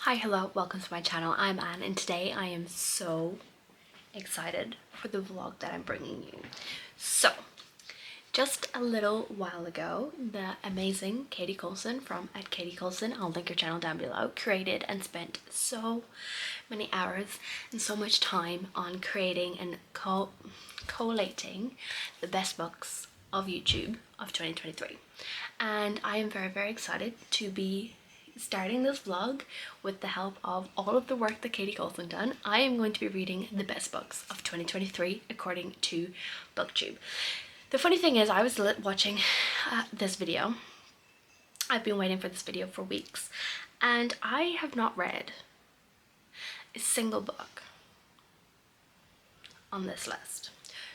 Hi, hello, welcome to my channel. I'm Anne and today I am so excited for the vlog that I'm bringing you. So, just a little while ago, the amazing Katie Coulson from @KatieCoulson, I'll link her channel down below, created and spent so many hours and so much time on creating and collating the best books of YouTube of 2023. And I am very excited to be starting this vlog with the help of all of the work that Katie Coulson done. I am going to be reading the best books of 2023 according to booktube. The funny thing is, I was watching this video. I've been waiting for this video for weeks and I have not read a single book on this list.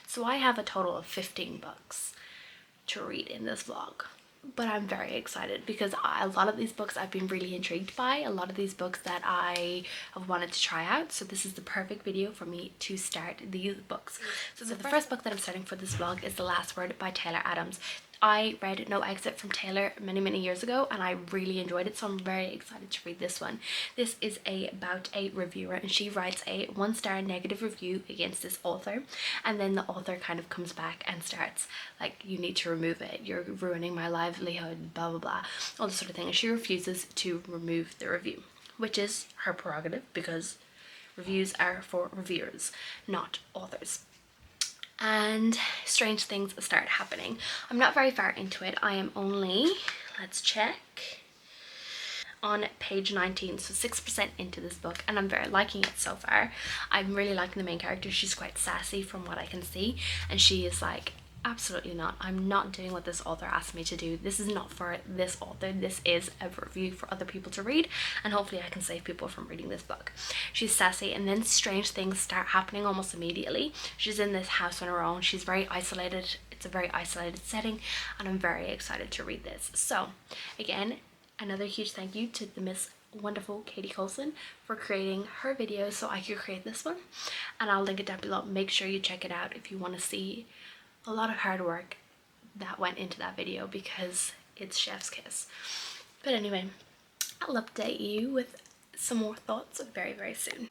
So I have a total of 15 books to read in this vlog. But I'm very excited because a lot of these books I've been really intrigued by, a lot of these books that I have wanted to try out. So this is the perfect video for me to start these books. So the first book that I'm starting for this vlog is The Last Word by Taylor Adams. I read No Exit from Taylor many years ago and I really enjoyed it, so I'm very excited to read this one. This is about a reviewer and she writes a 1-star negative review against this author, and then the author kind of comes back and starts like, you need to remove it, you're ruining my livelihood, blah blah blah, all this sort of thing, and she refuses to remove the review, which is her prerogative because reviews are for reviewers, not authors. And strange things start happening. I'm not very far into it. I am only, let's check, on page 19, so 6% into this book, and I'm very liking it so far. I'm really liking the main character. She's quite sassy from what I can see, and she is like, absolutely not, I'm not doing what this author asked me to do. This is not for this author, this is a review for other people to read, and hopefully I can save people from reading this book. She's sassy, and then strange things start happening almost immediately. She's in this house on her own, she's very isolated, it's a very isolated setting, and I'm very excited to read this. So again, another huge thank you to the Miss Wonderful Katie Coulson for creating her videos so I could create this one, and I'll link it down below. Make sure you check it out if you want to see a lot of hard work that went into that video because it's chef's kiss. But anyway, I'll update you with some more thoughts very soon.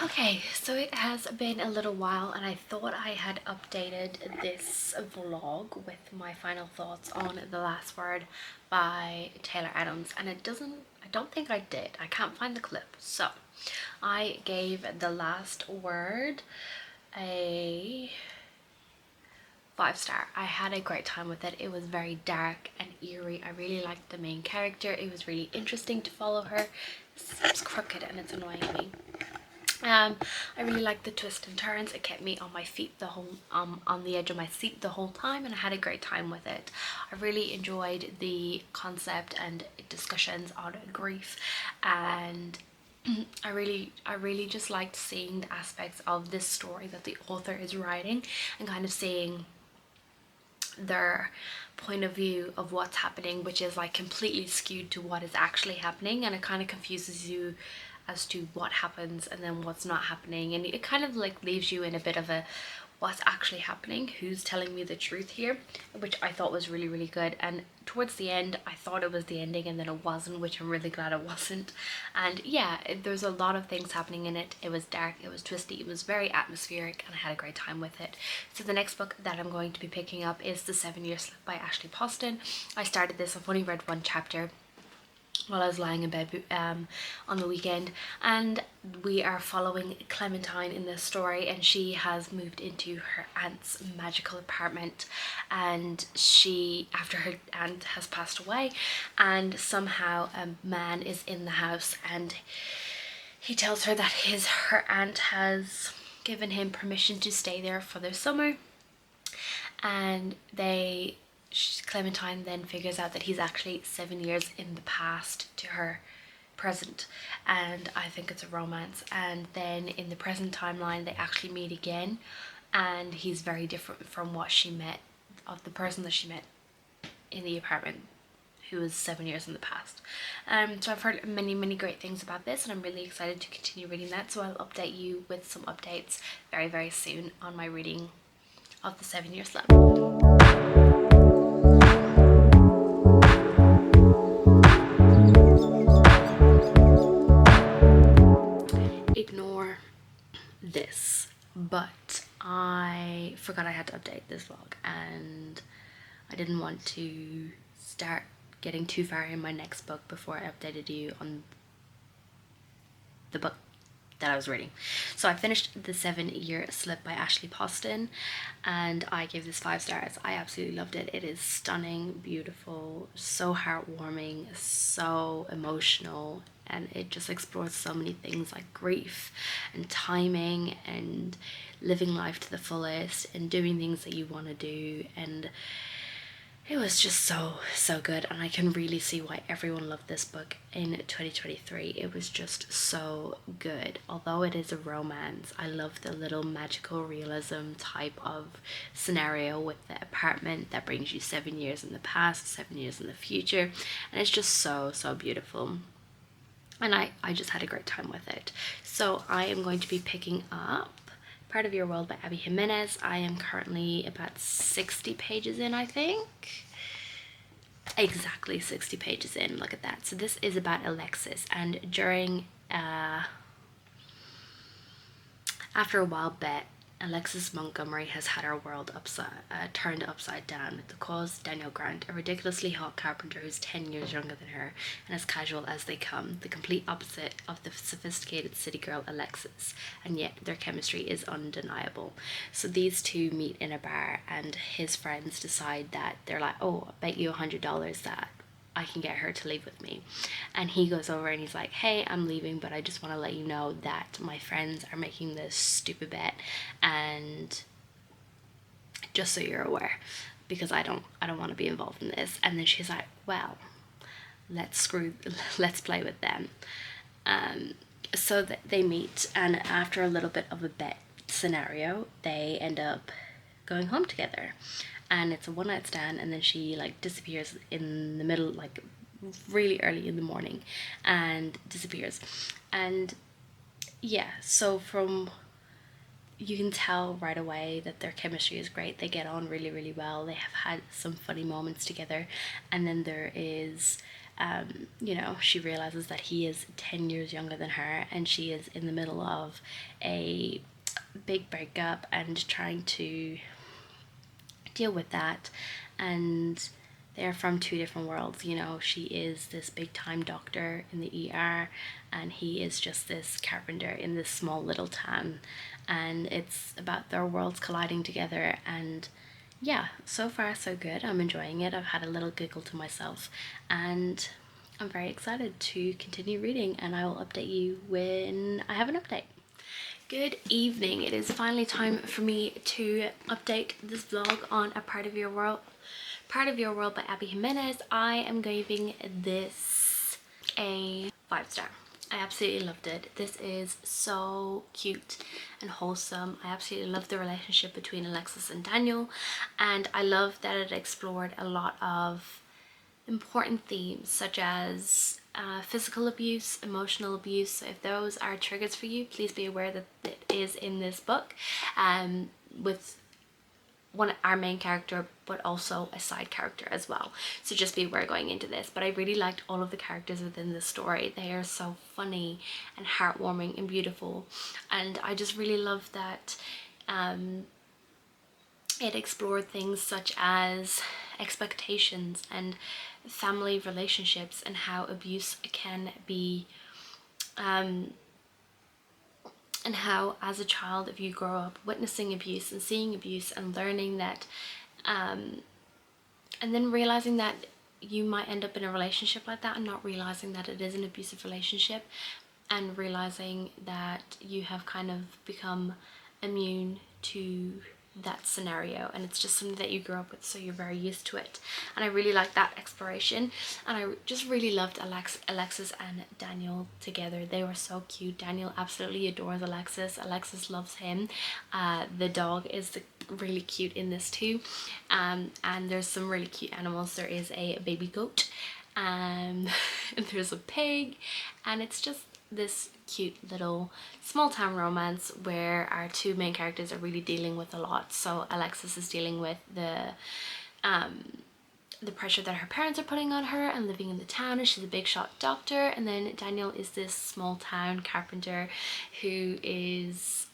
Okay, so it has been a little while and I thought I had updated this vlog with my final thoughts on The Last Word by Taylor Adams, and I don't think I did. I can't find the clip. So I gave The Last Word a 5-star. I had a great time with it. It was very dark and eerie. I really liked the main character. It was really interesting to follow her. It's crooked and it's annoying me. I really liked the twists and turns. It kept me on my feet the whole on the edge of my seat the whole time, and I had a great time with it. I really enjoyed the concept and discussions on grief, and I really just liked seeing the aspects of this story that the author is writing and kind of seeing their point of view of what's happening, which is like completely skewed to what is actually happening, and it kind of confuses you as to what happens and then what's not happening, and it kind of like leaves you in a bit of a what's actually happening, who's telling me the truth here, which I thought was really good. And towards the end I thought it was the ending and then it wasn't, which I'm really glad it wasn't. And yeah, there's a lot of things happening in it. It was dark, it was twisty, it was very atmospheric, and I had a great time with it. So the next book that I'm going to be picking up is The 7-Year Slip by Ashley Poston. I started this, I've only read one chapter while I was lying in bed on the weekend, and we are following Clementine in this story, and she has moved into her aunt's magical apartment, and after her aunt has passed away, and somehow a man is in the house and he tells her that her aunt has given him permission to stay there for the summer, and Clementine then figures out that he's actually 7 years in the past to her present, and I think it's a romance. And then in the present timeline they actually meet again, and he's very different from the person that she met in the apartment, who was 7 years in the past. So I've heard many great things about this, and I'm really excited to continue reading that, so I'll update you with some updates very soon on my reading of The 7-Year Slip. had to update this vlog, and I didn't want to start getting too far in my next book before I updated you on the book that I was reading. So I finished The 7-Year Slip by Ashley Poston, and I gave this 5 stars. I absolutely loved it. It is stunning, beautiful, so heartwarming, so emotional, and it just explores so many things like grief and timing and living life to the fullest and doing things that you want to do. And it was just so good, and I can really see why everyone loved this book in 2023. It was just so good. Although it is a romance, I love the little magical realism type of scenario with the apartment that brings you 7 years in the past, 7 years in the future, and it's just so beautiful. And I just had a great time with it. So I am going to be picking up Part of Your World by Abby Jimenez. I am currently about 60 pages in, I think. Exactly 60 pages in, look at that. So this is about Alexis, and during after a wild bet, Alexis Montgomery has had her world turned upside down. The cause, Daniel Grant, a ridiculously hot carpenter who's 10 years younger than her and as casual as they come, the complete opposite of the sophisticated city girl Alexis, and yet their chemistry is undeniable. So these two meet in a bar, and his friends decide that they're like, oh, I bet you $100 that I can get her to leave with me. And he goes over and he's like, hey, I'm leaving, but I just want to let you know that my friends are making this stupid bet, and just so you're aware, because I don't want to be involved in this. And then she's like, well, let's play with them. So that they meet, and after a little bit of a bet scenario, they end up going home together. And it's a one-night stand, and then she like disappears in the middle, like really early in the morning, and disappears. And yeah, so you can tell right away that their chemistry is great. They get on really well. They have had some funny moments together. And then there is you know, she realizes that he is 10 years younger than her, and she is in the middle of a big breakup and trying to deal with that. And they're from two different worlds. You know, she is this big time doctor in the ER, and he is just this carpenter in this small little town, and it's about their worlds colliding together. And yeah, so far so good. I'm enjoying it. I've had a little giggle to myself, and I'm very excited to continue reading, and I will update you when I have an update. Good evening. It is finally time for me to update this vlog on A Part of Your World by Abby Jimenez. I am giving this a 5 star. I absolutely loved it. This is so cute and wholesome. I absolutely love the relationship between Alexis and Daniel, and I love that it explored a lot of important themes such as physical abuse, emotional abuse. So if those are triggers for you, please be aware that it is in this book, with our main character, but also a side character as well. So just be aware going into this. But I really liked all of the characters within the story. They are so funny and heartwarming and beautiful, and I just really love that it explored things such as expectations and family relationships, and how abuse can be and how as a child, if you grow up witnessing abuse and seeing abuse and learning that and then realizing that you might end up in a relationship like that and not realizing that it is an abusive relationship, and realizing that you have kind of become immune to that scenario, and it's just something that you grew up with, so you're very used to it. And I really like that exploration, and I just really loved Alexis and Daniel together. They were so cute. Daniel absolutely adores Alexis. Alexis loves him. The dog is really cute in this too, and there's some really cute animals. There is a baby goat, and there's a pig, and it's just this cute little small town romance where our two main characters are really dealing with a lot. So Alexis is dealing with the pressure that her parents are putting on her and living in the town, and she's a big shot doctor. And then Daniel is this small town carpenter who is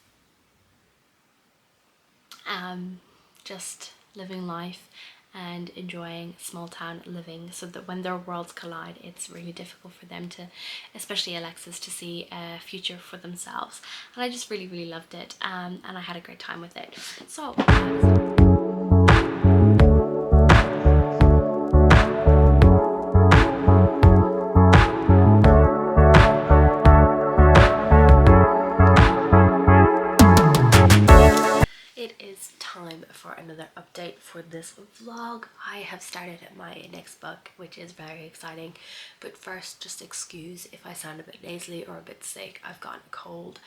just living life and enjoying small town living, so that when their worlds collide, it's really difficult for them to, especially Alexis, to see a future for themselves. And I just really loved it, and I had a great time with it. So it is time for another update for this vlog. I have started my next book, which is very exciting, but first, just excuse if I sound a bit nasally or a bit sick. I've gotten a cold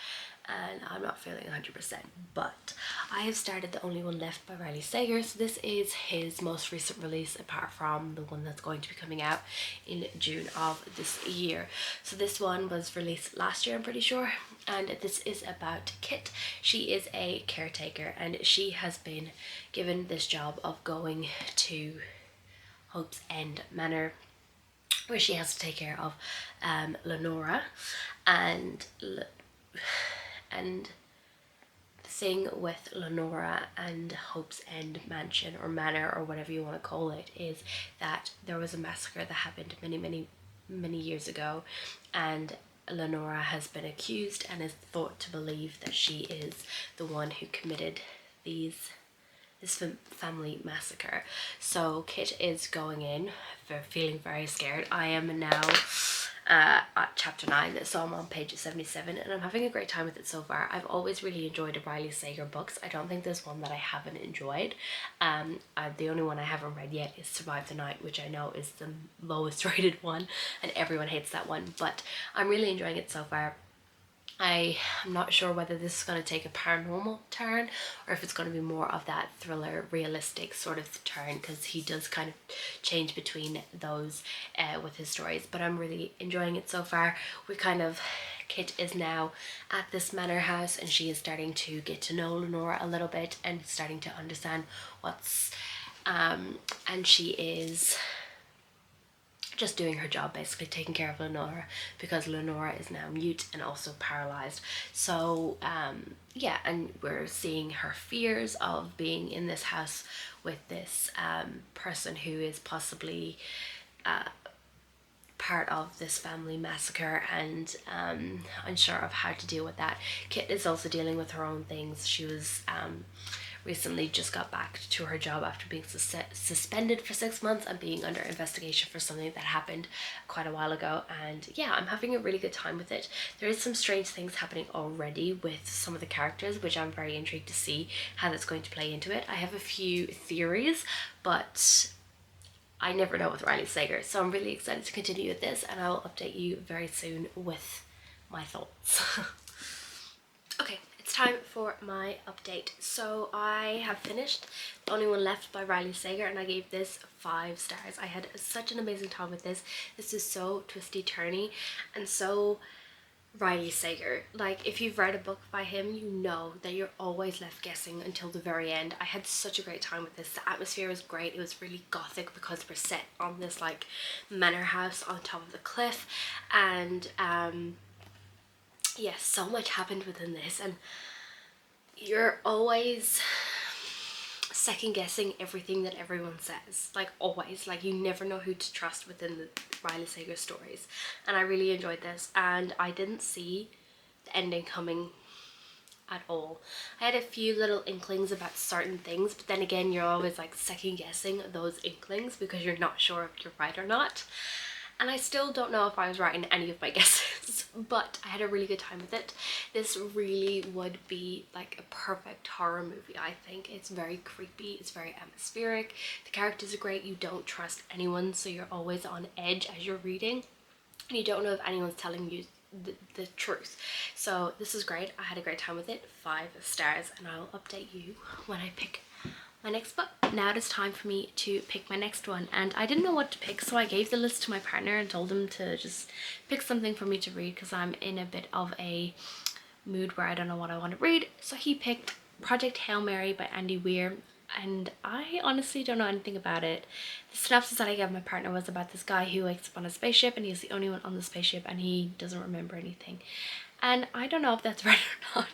and I'm not feeling 100%, but I have started The Only One Left by Riley Sager. So this is his most recent release, apart from the one that's going to be coming out in June of this year. So this one was released last year, I'm pretty sure, and this is about Kit. She is a caretaker and she has been given this job of going to Hope's End Manor, where she has to take care of Lenora, and the thing with Lenora and Hope's End Mansion or Manor or whatever you want to call it is that there was a massacre that happened many years ago, and Lenora has been accused and is thought to believe that she is the one who committed this family massacre. So Kit is going in feeling very scared. I am now at chapter 9, so I'm on page 77 and I'm having a great time with it so far. I've always really enjoyed the Riley Sager books. I don't think there's one that I haven't enjoyed. The only one I haven't read yet is Survive the Night, which I know is the lowest rated one and everyone hates that one, but I'm really enjoying it so far. I'm not sure whether this is going to take a paranormal turn or if it's going to be more of that thriller realistic sort of turn, because he does kind of change between those with his stories, but I'm really enjoying it so far. Kit is now at this manor house and she is starting to get to know Lenora a little bit and starting to understand and she is just doing her job, basically taking care of Lenora, because Lenora is now mute and also paralyzed. So yeah, and we're seeing her fears of being in this house with this person who is possibly part of this family massacre, and unsure of how to deal with that. Kit is also dealing with her own things. She was recently just got back to her job after being suspended for 6 months and being under investigation for something that happened quite a while ago. And yeah, I'm having a really good time with it. There is some strange things happening already with some of the characters, which I'm very intrigued to see how that's going to play into it. I have a few theories, but I never know with Riley Sager, so I'm really excited to continue with this, and I'll update you very soon with my thoughts. Okay, it's time for my update. So I have finished The Only One Left by Riley Sager, and I gave this 5 stars. I had such an amazing time with this. This is so twisty turny and so Riley Sager. Like, if you've read a book by him, you know that you're always left guessing until the very end. I had such a great time with this. The atmosphere was great. It was really gothic because we're set on this like manor house on top of the cliff, and yes, so much happened within this, and you're always second guessing everything that everyone says, like always. Like, you never know who to trust within the Riley Sager stories, and I really enjoyed this, and I didn't see the ending coming at all. I had a few little inklings about certain things, but then again, you're always like second guessing those inklings because you're not sure if you're right or not. And I still don't know if I was right in any of my guesses, but I had a really good time with it. This really would be like a perfect horror movie, I think. It's very creepy, it's very atmospheric, the characters are great, you don't trust anyone, so you're always on edge as you're reading, and you don't know if anyone's telling you the truth. So this is great. I had a great time with it. 5 stars, and I'll update you when I pick my next book. Now it is time for me to pick my next one, and I didn't know what to pick, so I gave the list to my partner and told him to just pick something for me to read because I'm in a bit of a mood where I don't know what I want to read. So he picked Project Hail Mary by Andy Weir, and I honestly don't know anything about it. The synopsis that I gave my partner was about this guy who wakes up on a spaceship and he's the only one on the spaceship and he doesn't remember anything. And I don't know if that's right or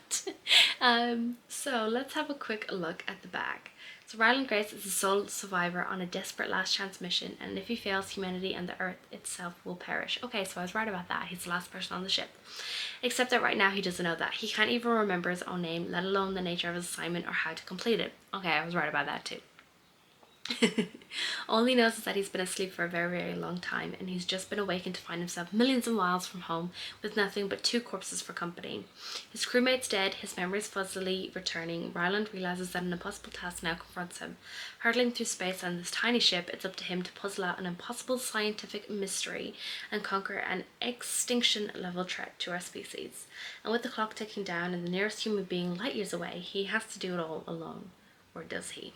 not. So let's have a quick look at the back. So Ryland Grace is the sole survivor on a desperate last chance mission, and if he fails, humanity and the Earth itself will perish. Okay, so I was right about that. He's the last person on the ship. Except that right now he doesn't know that. He can't even remember his own name, let alone the nature of his assignment or how to complete it. Okay, I was right about that too. All he knows is that he's been asleep for a very, very long time, and he's just been awakened to find himself millions of miles from home with nothing but 2 corpses for company. His crewmate's dead, his memories fuzzily returning. Ryland realizes that an impossible task now confronts him. Hurtling through space on this tiny ship, it's up to him to puzzle out an impossible scientific mystery and conquer an extinction-level threat to our species. And with the clock ticking down and the nearest human being light years away, he has to do it all alone. Or does he?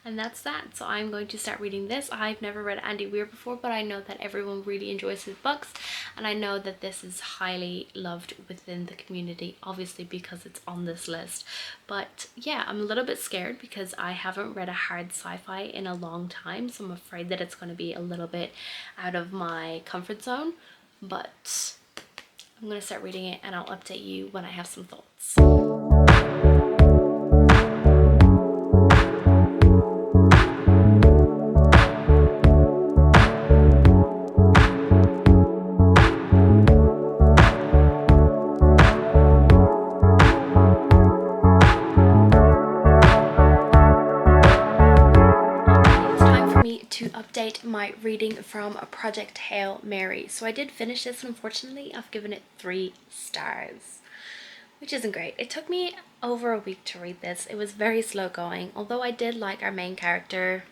And that's that. So I'm going to start reading this. I've never read Andy Weir before, but I know that everyone really enjoys his books, and I know that this is highly loved within the community, obviously because it's on this list. But yeah, I'm a little bit scared because I haven't read a hard sci-fi in a long time, so I'm afraid that it's going to be a little bit out of my comfort zone, but I'm going to start reading it and I'll update you when I have some thoughts. To update my reading from Project Hail Mary. So I did finish this, and unfortunately I've given it 3 stars, which isn't great. It took me over a week to read this. It was very slow going. Although I did like our main character,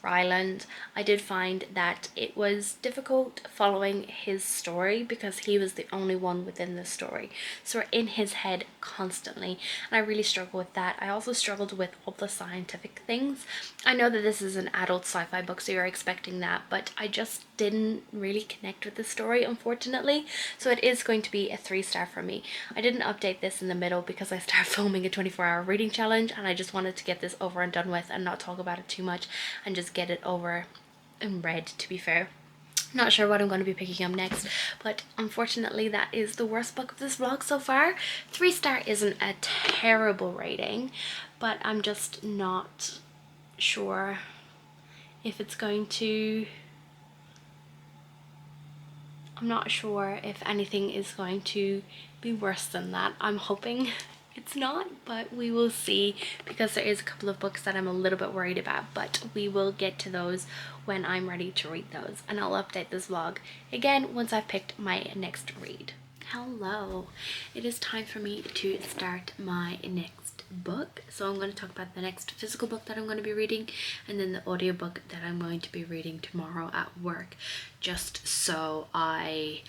Ryland, I did find that it was difficult following his story because he was the only one within the story. So we're in his head constantly, and I really struggle with that. I also struggled with all the scientific things. I know that this is an adult sci-fi book, so you're expecting that, but I just didn't really connect with the story, unfortunately. So it is going to be a 3-star for me. I didn't update this in the middle because I started filming a 24-hour reading challenge, and I just wanted to get this over and done with and not talk about it too much and just get it over and read, to be fair. Not sure what I'm going to be picking up next, but unfortunately that is the worst book of this vlog so far. 3-star isn't a terrible rating, but I'm just not sure if it's going to... I'm not sure if anything is going to be worse than that. I'm hoping it's not, but we will see, because there is a couple of books that I'm a little bit worried about, but we will get to those when I'm ready to read those, and I'll update this vlog again once I've picked my next read. Hello, it is time for me to start my next book. So I'm going to talk about the next physical book that I'm going to be reading, and then the audiobook that I'm going to be reading tomorrow at work, just so I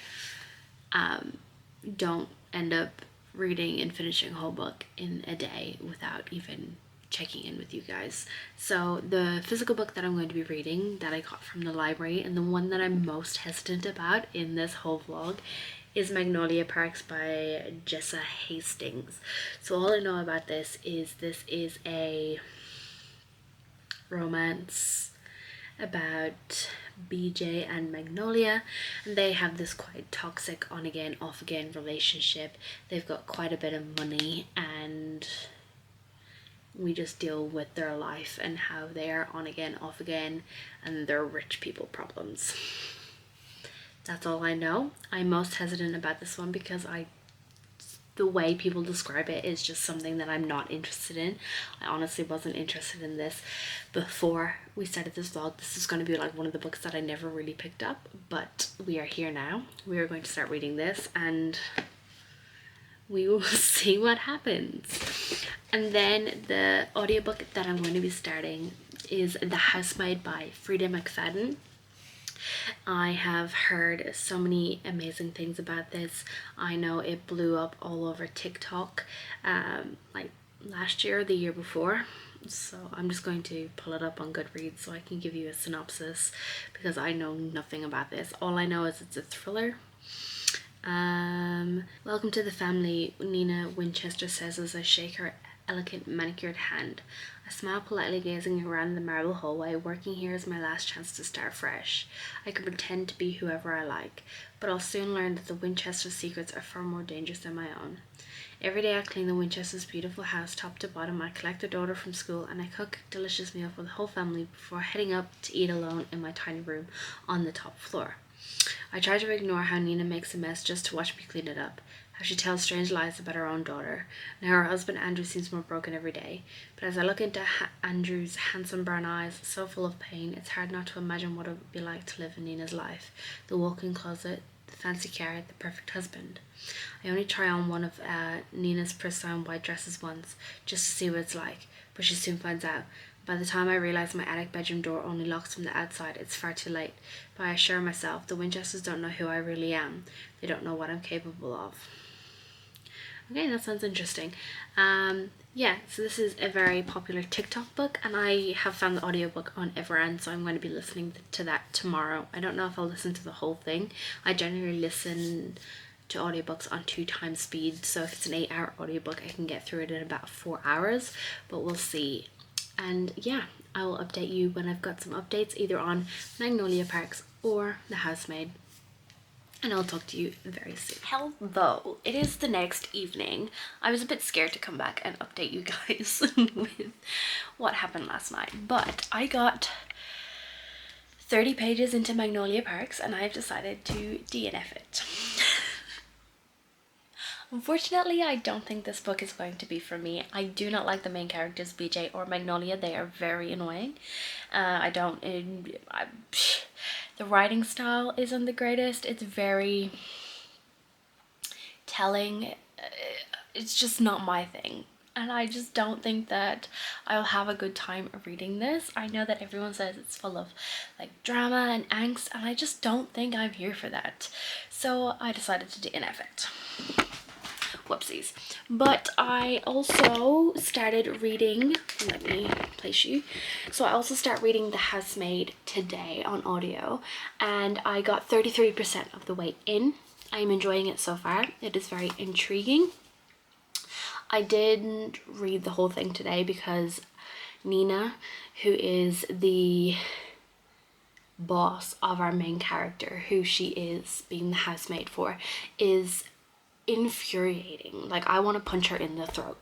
don't end up reading and finishing a whole book in a day without even checking in with you guys. So the physical book that I'm going to be reading that I got from the library, and the one that I'm most hesitant about in this whole vlog, is Magnolia Parks by Jessa Hastings. So all I know about this is a romance about BJ and Magnolia, and they have this quite toxic on again off again relationship. They've got quite a bit of money, and we just deal with their life and how they are on again off again and their rich people problems. That's all I know. I'm most hesitant about this one because the way people describe it is just something that I'm not interested in. I honestly wasn't interested in this before we started this vlog. This is going to be like one of the books that I never really picked up, but we are here now. We are going to start reading this, and we will see what happens. And then the audiobook that I'm going to be starting is The Housemaid by Frida McFadden. I have heard so many amazing things about this. I know it blew up all over TikTok like last year or the year before. So I'm just going to pull it up on Goodreads so I can give you a synopsis, because I know nothing about this. All I know is it's a thriller. Welcome to the family, Nina Winchester says as I shake her elegant manicured hand. I smile politely, gazing around the marble hallway. Working here is my last chance to start fresh. I can pretend to be whoever I like, but I'll soon learn that the Winchester secrets are far more dangerous than my own. Every day I clean the Winchester's beautiful house top to bottom. I collect their daughter from school and I cook a delicious meal for the whole family before heading up to eat alone in my tiny room on the top floor. I try to ignore how Nina makes a mess just to watch me clean it up, how she tells strange lies about her own daughter, and how her husband Andrew seems more broken every day. But as I look into Andrew's handsome brown eyes, so full of pain, it's hard not to imagine what it would be like to live in Nina's life. The walk-in closet, the fancy car, the perfect husband. I only try on one of Nina's pristine white dresses once, just to see what it's like, but she soon finds out. By the time I realise my attic bedroom door only locks from the outside, it's far too late. But I assure myself the Winchesters don't know who I really am. They don't know what I'm capable of. Okay, that sounds interesting. Yeah, so this is a very popular TikTok book, and I have found the audiobook on Everend, so I'm going to be listening to that tomorrow. I don't know if I'll listen to the whole thing. I generally listen to audiobooks on 2 times speed, so if it's an 8-hour audiobook, I can get through it in about 4 hours, but we'll see. And yeah, I will update you when I've got some updates either on Magnolia Parks or The Housemaid. And I'll talk to you very soon. Hello, it is the next evening. I was a bit scared to come back and update you guys with what happened last night, but I got 30 pages into Magnolia Parks and I've decided to DNF it. Unfortunately, I don't think this book is going to be for me. I do not like the main characters, BJ or Magnolia. They are very annoying. The writing style isn't the greatest. It's very telling. It's just not my thing. And I just don't think that I'll have a good time reading this. I know that everyone says it's full of like drama and angst, and I just don't think I'm here for that. So I decided to DNF it. Whoopsies. But I also started reading, let me place you. So I also start reading The Housemaid today on audio, and I got 33% of the way in. I'm enjoying it so far. It is very intriguing. I didn't read the whole thing today because Nina, who is the boss of our main character, who she is being the housemaid for, is infuriating. Like, I want to punch her in the throat.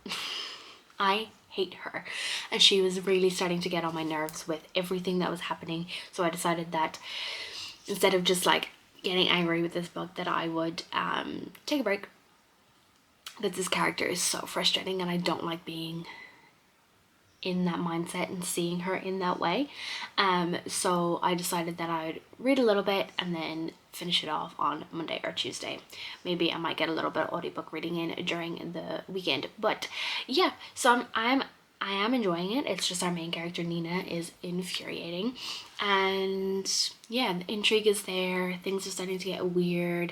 I hate her, and she was really starting to get on my nerves with everything that was happening. So I decided that instead of just like getting angry with this book, that I would take a break, because this character is so frustrating and I don't like being in that mindset and seeing her in that way. So I decided that I'd read a little bit and then finish it off on Monday or Tuesday. Maybe I might get a little bit of audiobook reading in during the weekend. But yeah, so I am enjoying it. It's just our main character Nina is infuriating, and yeah, the intrigue is there. Things are starting to get weird.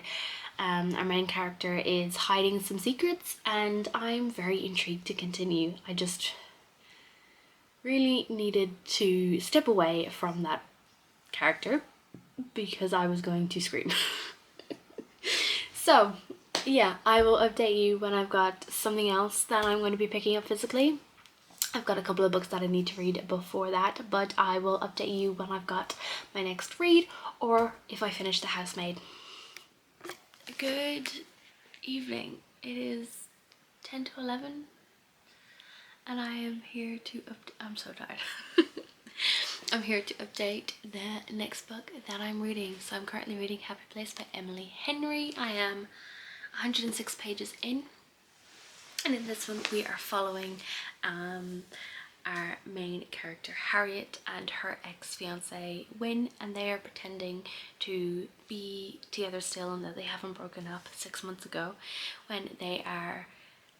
Our main character is hiding some secrets, and I'm very intrigued to continue. I just really needed to step away from that character because I was going to scream. So yeah, I will update you when I've got something else that I'm going to be picking up physically. I've got a couple of books that I need to read before that, but I will update you when I've got my next read or if I finish The Housemaid. Good evening. It is 10 to 11 and I am here to I'm so tired. I'm here to update the next book that I'm reading. So I'm currently reading Happy Place by Emily Henry. I am 106 pages in, and in this one we are following our main character Harriet and her ex-fiance Wynne, and they are pretending to be together still and that they haven't broken up 6 months ago, when they are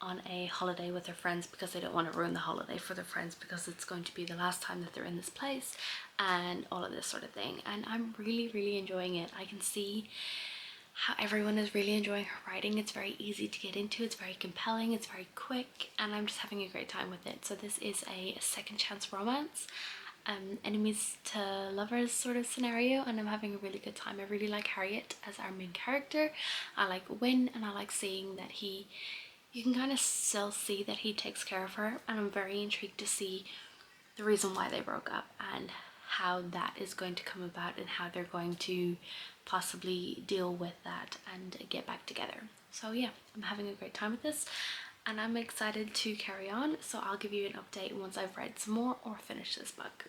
on a holiday with their friends because they don't want to ruin the holiday for their friends because it's going to be the last time that they're in this place and all of this sort of thing. And I'm really enjoying it. I can see how everyone is really enjoying her writing. It's very easy to get into, it's very compelling, it's very quick, and I'm just having a great time with it. So this is a second chance romance, enemies to lovers sort of scenario, and I'm having a really good time. I really like Harriet as our main character. I like Wynne, and I like seeing that you can kind of still see that he takes care of her, and I'm very intrigued to see the reason why they broke up and how that is going to come about and how they're going to possibly deal with that and get back together. So yeah, I'm having a great time with this. and I'm excited to carry on, so I'll give you an update once I've read some more or finished this book.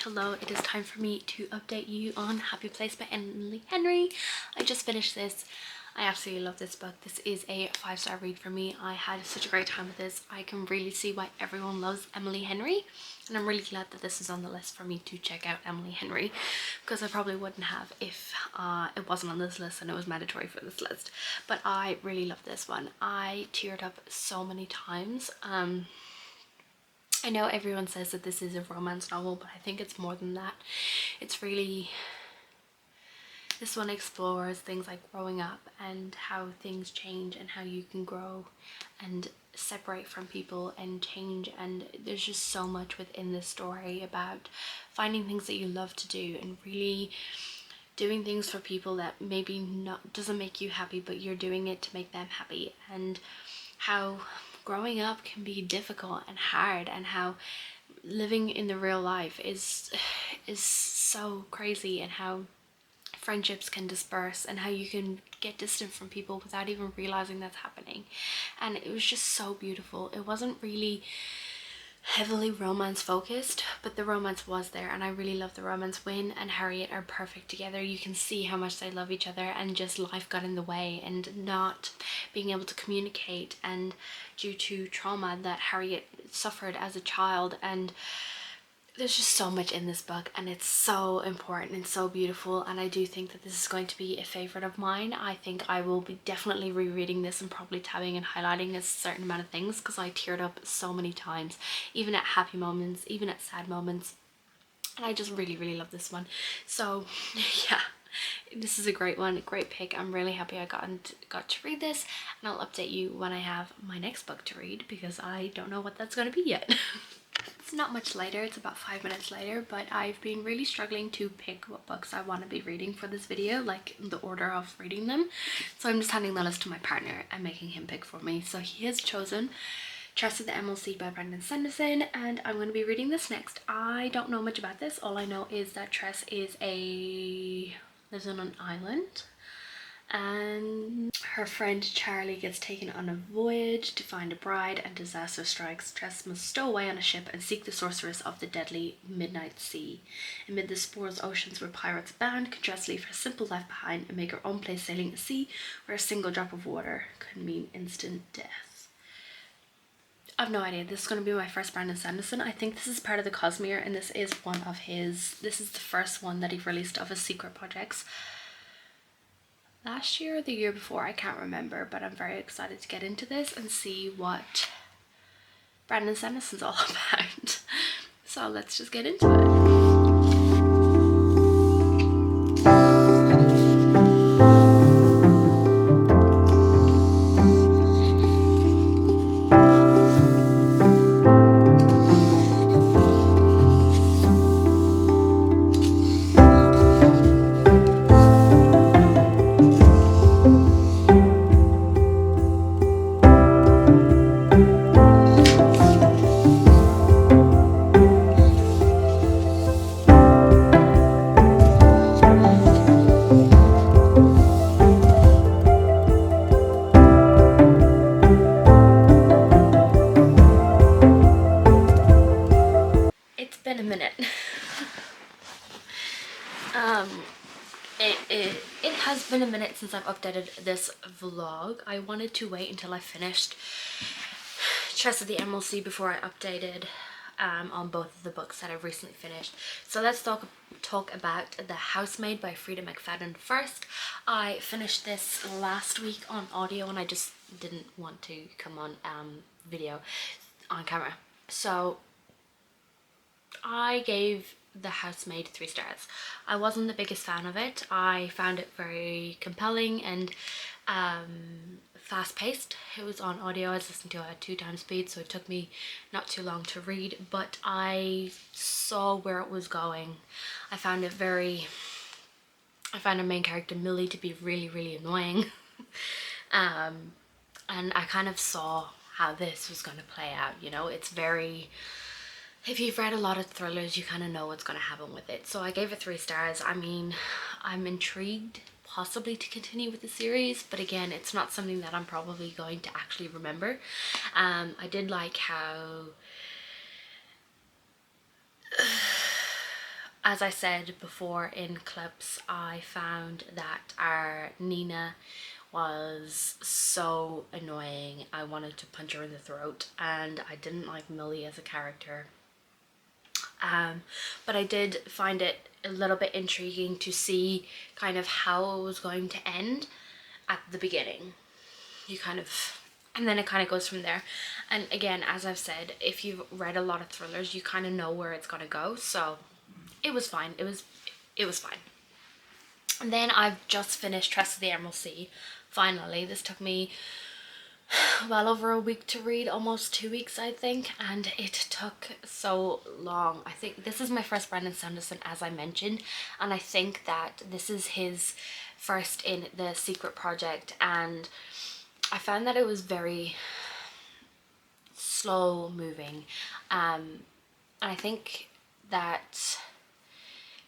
Hello, it is time for me to update you on Happy Place by Emily Henry. I just finished this. I absolutely love this book. This is a 5-star read for me. I had such a great time with this. I can really see why everyone loves Emily Henry, and I'm really glad that this is on the list for me to check out Emily Henry, because I probably wouldn't have if it wasn't on this list and it was mandatory for this list. But I really love this one. I teared up so many times. I know everyone says that this is a romance novel, but I think it's more than that. It's really, this one explores things like growing up and how things change and how you can grow and separate from people and change, and there's just so much within this story about finding things that you love to do and really doing things for people that maybe not doesn't make you happy, but you're doing it to make them happy, and how growing up can be difficult and hard, and how living in the real life is so crazy, and how friendships can disperse and how you can get distant from people without even realizing that's happening. And it was just so beautiful. It wasn't really heavily romance focused, but the romance was there, and I really love the romance. Wynne and Harriet are perfect together. You can see how much they love each other, and just life got in the way and not being able to communicate, and due to trauma that Harriet suffered as a child. And there's just so much in this book, and it's so important and so beautiful, and I do think that this is going to be a favorite of mine. I think I will be definitely rereading this and probably tabbing and highlighting a certain amount of things, because I teared up so many times, even at happy moments, even at sad moments, and I just really love this one. So yeah, this is a great one, a great pick. I'm really happy I got to read this, and I'll update you when I have my next book to read, because I don't know what that's going to be yet. It's not much later, it's about 5 minutes later, but I've been really struggling to pick what books I want to be reading for this video, like the order of reading them. So I'm just handing the list to my partner and making him pick for me. So he has chosen Trust of the MLC by Brandon Sanderson, and I'm going to be reading this next. I don't know much about this. All I know is that Tress lives on an island, and her friend Charlie gets taken on a voyage to find a bride, and disaster strikes. Tress must stow away on a ship and seek the sorceress of the deadly Midnight Sea. Amid the spores oceans where pirates abound, can Tress leave her simple life behind and make her own place sailing a sea where a single drop of water could mean instant death. I've no idea. This is going to be my first Brandon Sanderson. I think this is part of the Cosmere, and this is the first one that he released of his secret projects. Last year or the year before, I can't remember, but I'm very excited to get into this and see what Brandon Sanderson's all about. So let's just get into it. It has been a minute since I've updated this vlog. I wanted to wait until I finished Trust of the MLC before I updated on both of the books that I've recently finished. So let's talk about The Housemaid by Frida McFadden first. I finished this last week on audio, and I just didn't want to come on video on camera. So I gave The Housemaid 3 stars. I wasn't the biggest fan of it. I found it very compelling and fast-paced. It was on audio. I was listening to it at 2 times speed, so it took me not too long to read, but I saw where it was going. I found our main character Millie to be really, really annoying. And I kind of saw how this was going to play out, you know. It's very, if you've read a lot of thrillers, you kind of know what's going to happen with it. So I gave it 3 stars. I mean, I'm intrigued possibly to continue with the series, but again, it's not something that I'm probably going to actually remember. I did like how, as I said before in clips, I found that our Nina was so annoying. I wanted to punch her in the throat, and I didn't like Millie as a character. But I did find it a little bit intriguing to see kind of how it was going to end at the beginning. And then it kind of goes from there. And again, as I've said, if you've read a lot of thrillers, you kind of know where it's gonna go. So it was fine. It was fine. And then I've just finished Tress of the Emerald Sea. Finally, this took me well over a week to read, almost 2 weeks I think, and it took so long. I think this is my first Brandon Sanderson, as I mentioned, and I think that this is his first in the Secret Project, and I found that it was very slow moving, and I think that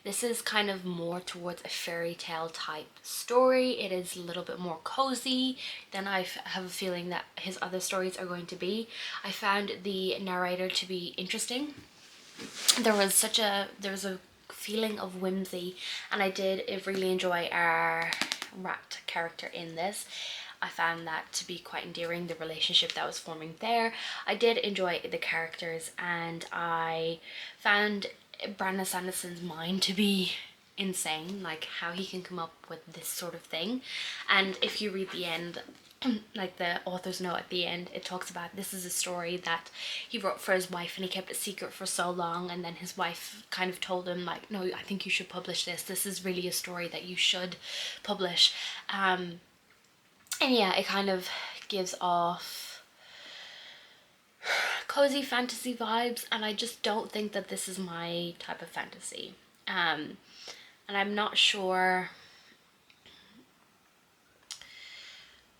this is kind of more towards a fairy tale type story. It is a little bit more cozy than I have a feeling that his other stories are going to be. I found the narrator to be interesting. There was a feeling of whimsy, and I did really enjoy our rat character in this. I found that to be quite endearing, the relationship that was forming there. I did enjoy the characters, and I found Brandon Sanderson's mind to be insane, like how he can come up with this sort of thing. And if you read the end, like the author's note at the end, it talks about this is a story that he wrote for his wife and he kept it secret for so long, and then his wife kind of told him like, no, I think you should publish this is really a story that you should publish. And yeah, it kind of gives off cozy fantasy vibes, and I just don't think that this is my type of fantasy. And I'm not sure,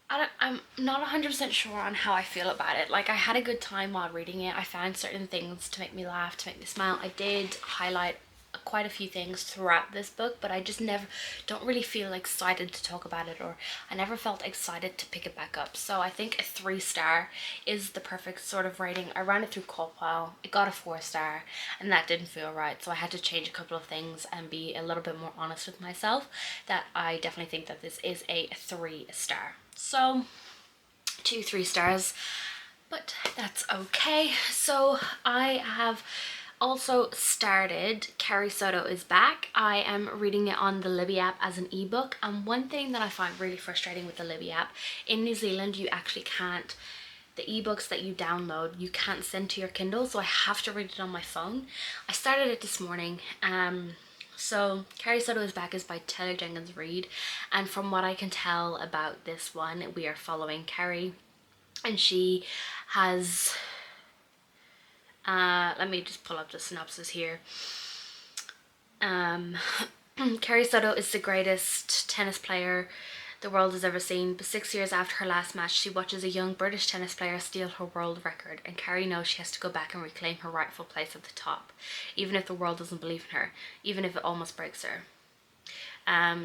I'm not 100% sure on how I feel about it. Like, I had a good time while reading it. I found certain things to make me laugh, to make me smile. I did highlight quite a few things throughout this book, but I just don't really feel excited to talk about it, or I never felt excited to pick it back up. So I think a 3 star is the perfect sort of rating. I ran it through Copwell, it got a 4 star, and that didn't feel right, so I had to change a couple of things and be a little bit more honest with myself that I definitely think that this is a 3 star. So 2 3 stars, but that's okay. So I have also started Carrie Soto is Back. I am reading it on the Libby app as an ebook, and one thing that I find really frustrating with the Libby app, in New Zealand you actually can't, the ebooks that you download you can't send to your Kindle, so I have to read it on my phone. I started it this morning. So Carrie Soto is Back is by Taylor Jenkins Reid, and from what I can tell about this one, we are following Carrie, and she has let me just pull up the synopsis here. Carrie Soto is the greatest tennis player the world has ever seen, but 6 years after her last match, she watches a young British tennis player steal her world record, and Carrie knows she has to go back and reclaim her rightful place at the top, even if the world doesn't believe in her, even if it almost breaks her.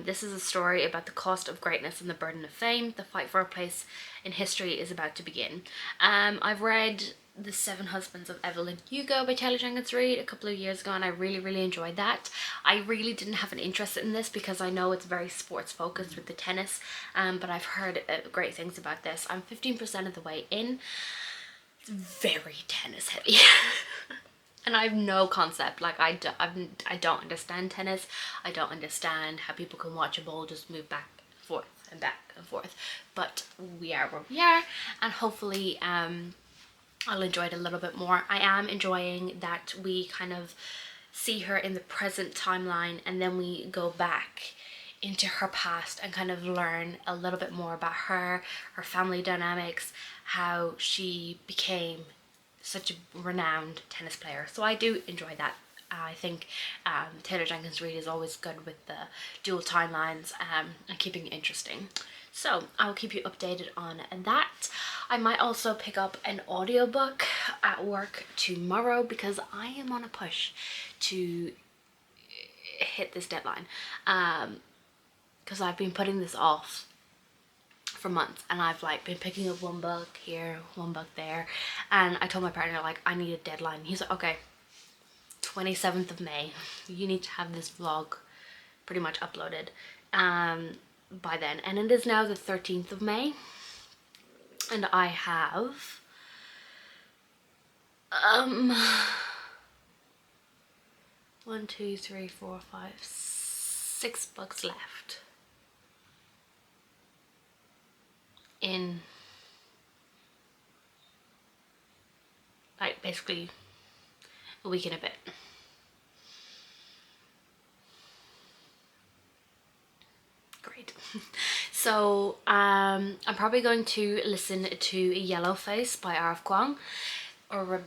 This is a story about the cost of greatness and the burden of fame. The fight for a place in history is about to begin. I've read The Seven Husbands of Evelyn Hugo by Taylor Jenkins Reid a couple of years ago, and I really enjoyed that. I really didn't have an interest in this because I know it's very sports focused with the tennis, but I've heard great things about this. I'm 15% of the way in. It's very tennis heavy. And I have no concept, like I don't understand tennis. I don't understand how people can watch a ball just move back and forth, but we are where we are, and hopefully I'll enjoy it a little bit more. I am enjoying that we kind of see her in the present timeline, and then we go back into her past and kind of learn a little bit more about her family dynamics, how she became such a renowned tennis player. So I do enjoy that. I think Taylor Jenkins Reid is always good with the dual timelines and keeping it interesting. So I'll keep you updated on that. I might also pick up an audiobook at work tomorrow because I am on a push to hit this deadline. Because I've been putting this off for months, and I've like been picking up one book here, one book there, and I told my partner like I need a deadline. He's like, okay, 27th of May, you need to have this vlog pretty much uploaded by then. And it is now the 13th of May, and I have 1, 2, 3, 4, 5, 6 books left in like basically a week and a bit. Great. So I'm probably going to listen to Yellowface by R.F. Kuang, or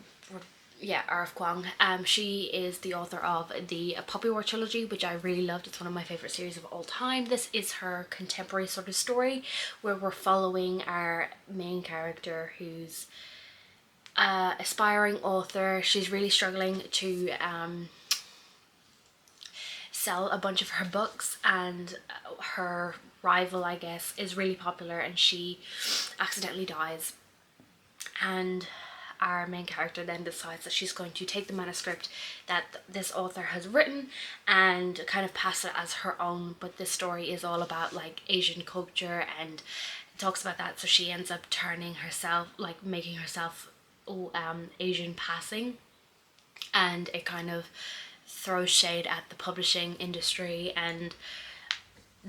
R.F. Kuang. She is the author of the Poppy War trilogy, which I really loved. It's one of my favorite series of all time. This is her contemporary sort of story where we're following our main character, who's aspiring author. She's really struggling to sell a bunch of her books, and her rival, I guess, is really popular, and she accidentally dies, and our main character then decides that she's going to take the manuscript that this author has written and kind of pass it as her own. But this story is all about like Asian culture and talks about that, so she ends up turning herself, like making herself Asian passing, and it kind of throws shade at the publishing industry and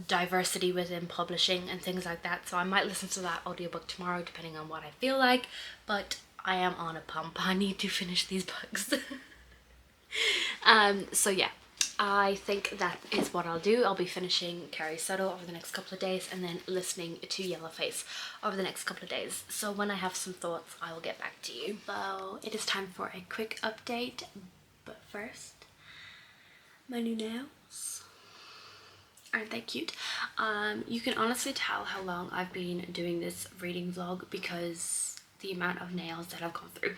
diversity within publishing and things like that. So I might listen to that audiobook tomorrow depending on what I feel like, but I am on a pump. I need to finish these books. So yeah, I think that is what I'll do. I'll be finishing Carrie Soto over the next couple of days and then listening to Yellowface over the next couple of days. So when I have some thoughts, I will get back to you. So it is time for a quick update, but first, my new nails. Aren't they cute? You can honestly tell how long I've been doing this reading vlog because the amount of nails that I've gone through.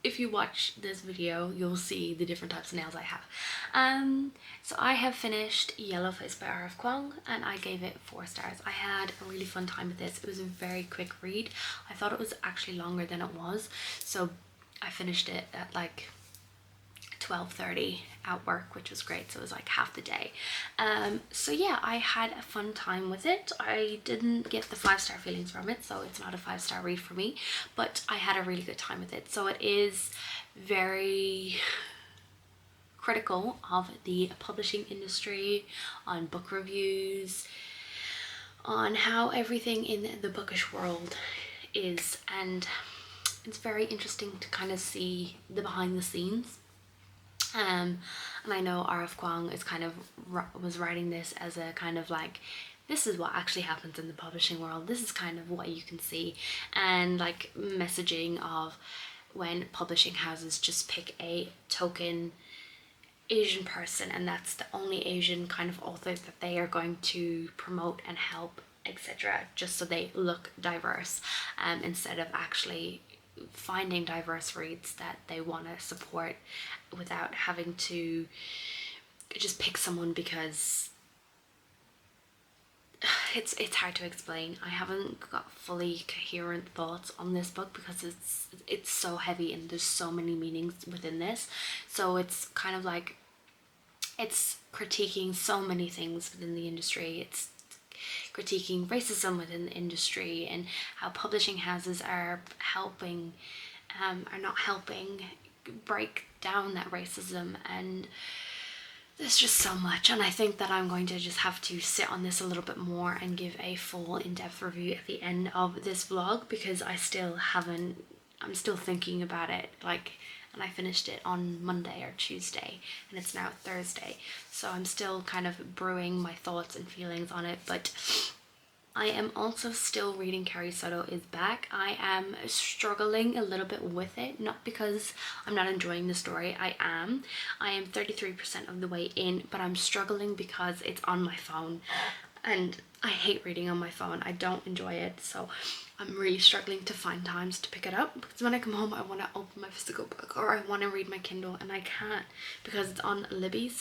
If you watch this video, you'll see the different types of nails I have. So I have finished Yellowface by R.F. Kuang, and I gave it 4 stars. I had a really fun time with this. It was a very quick read. I thought it was actually longer than it was, so I finished it at like 12:30 at work, which was great. So it was like half the day. So yeah, I had a fun time with it. I didn't get the 5-star feelings from it, so it's not a 5-star read for me, but I had a really good time with it. So it is very critical of the publishing industry, on book reviews, on how everything in the bookish world is, and it's very interesting to kind of see the behind the scenes. And I know R.F. Kuang is kind of was writing this as a kind of like, this is what actually happens in the publishing world, this is kind of what you can see, and like messaging of when publishing houses just pick a token Asian person and that's the only Asian kind of author that they are going to promote and help, etc., just so they look diverse, instead of actually finding diverse reads that they want to support without having to just pick someone because it's hard to explain. I haven't got fully coherent thoughts on this book because it's so heavy and there's so many meanings within this. So it's kind of like it's critiquing so many things within the industry. It's critiquing racism within the industry and how publishing houses are helping, are not helping break down that racism, and there's just so much. And I think that I'm going to just have to sit on this a little bit more and give a full in-depth review at the end of this vlog, because I'm still thinking about it like and I finished it on Monday or Tuesday, and it's now Thursday, so I'm still kind of brewing my thoughts and feelings on it. But I am also still reading Carrie Soto is Back. I am struggling a little bit with it, not because I'm not enjoying the story. I am 33% of the way in, but I'm struggling because it's on my phone, and I hate reading on my phone. I don't enjoy it, so I'm really struggling to find times to pick it up, because when I come home I want to open my physical book, or I want to read my Kindle, and I can't because it's on Libby,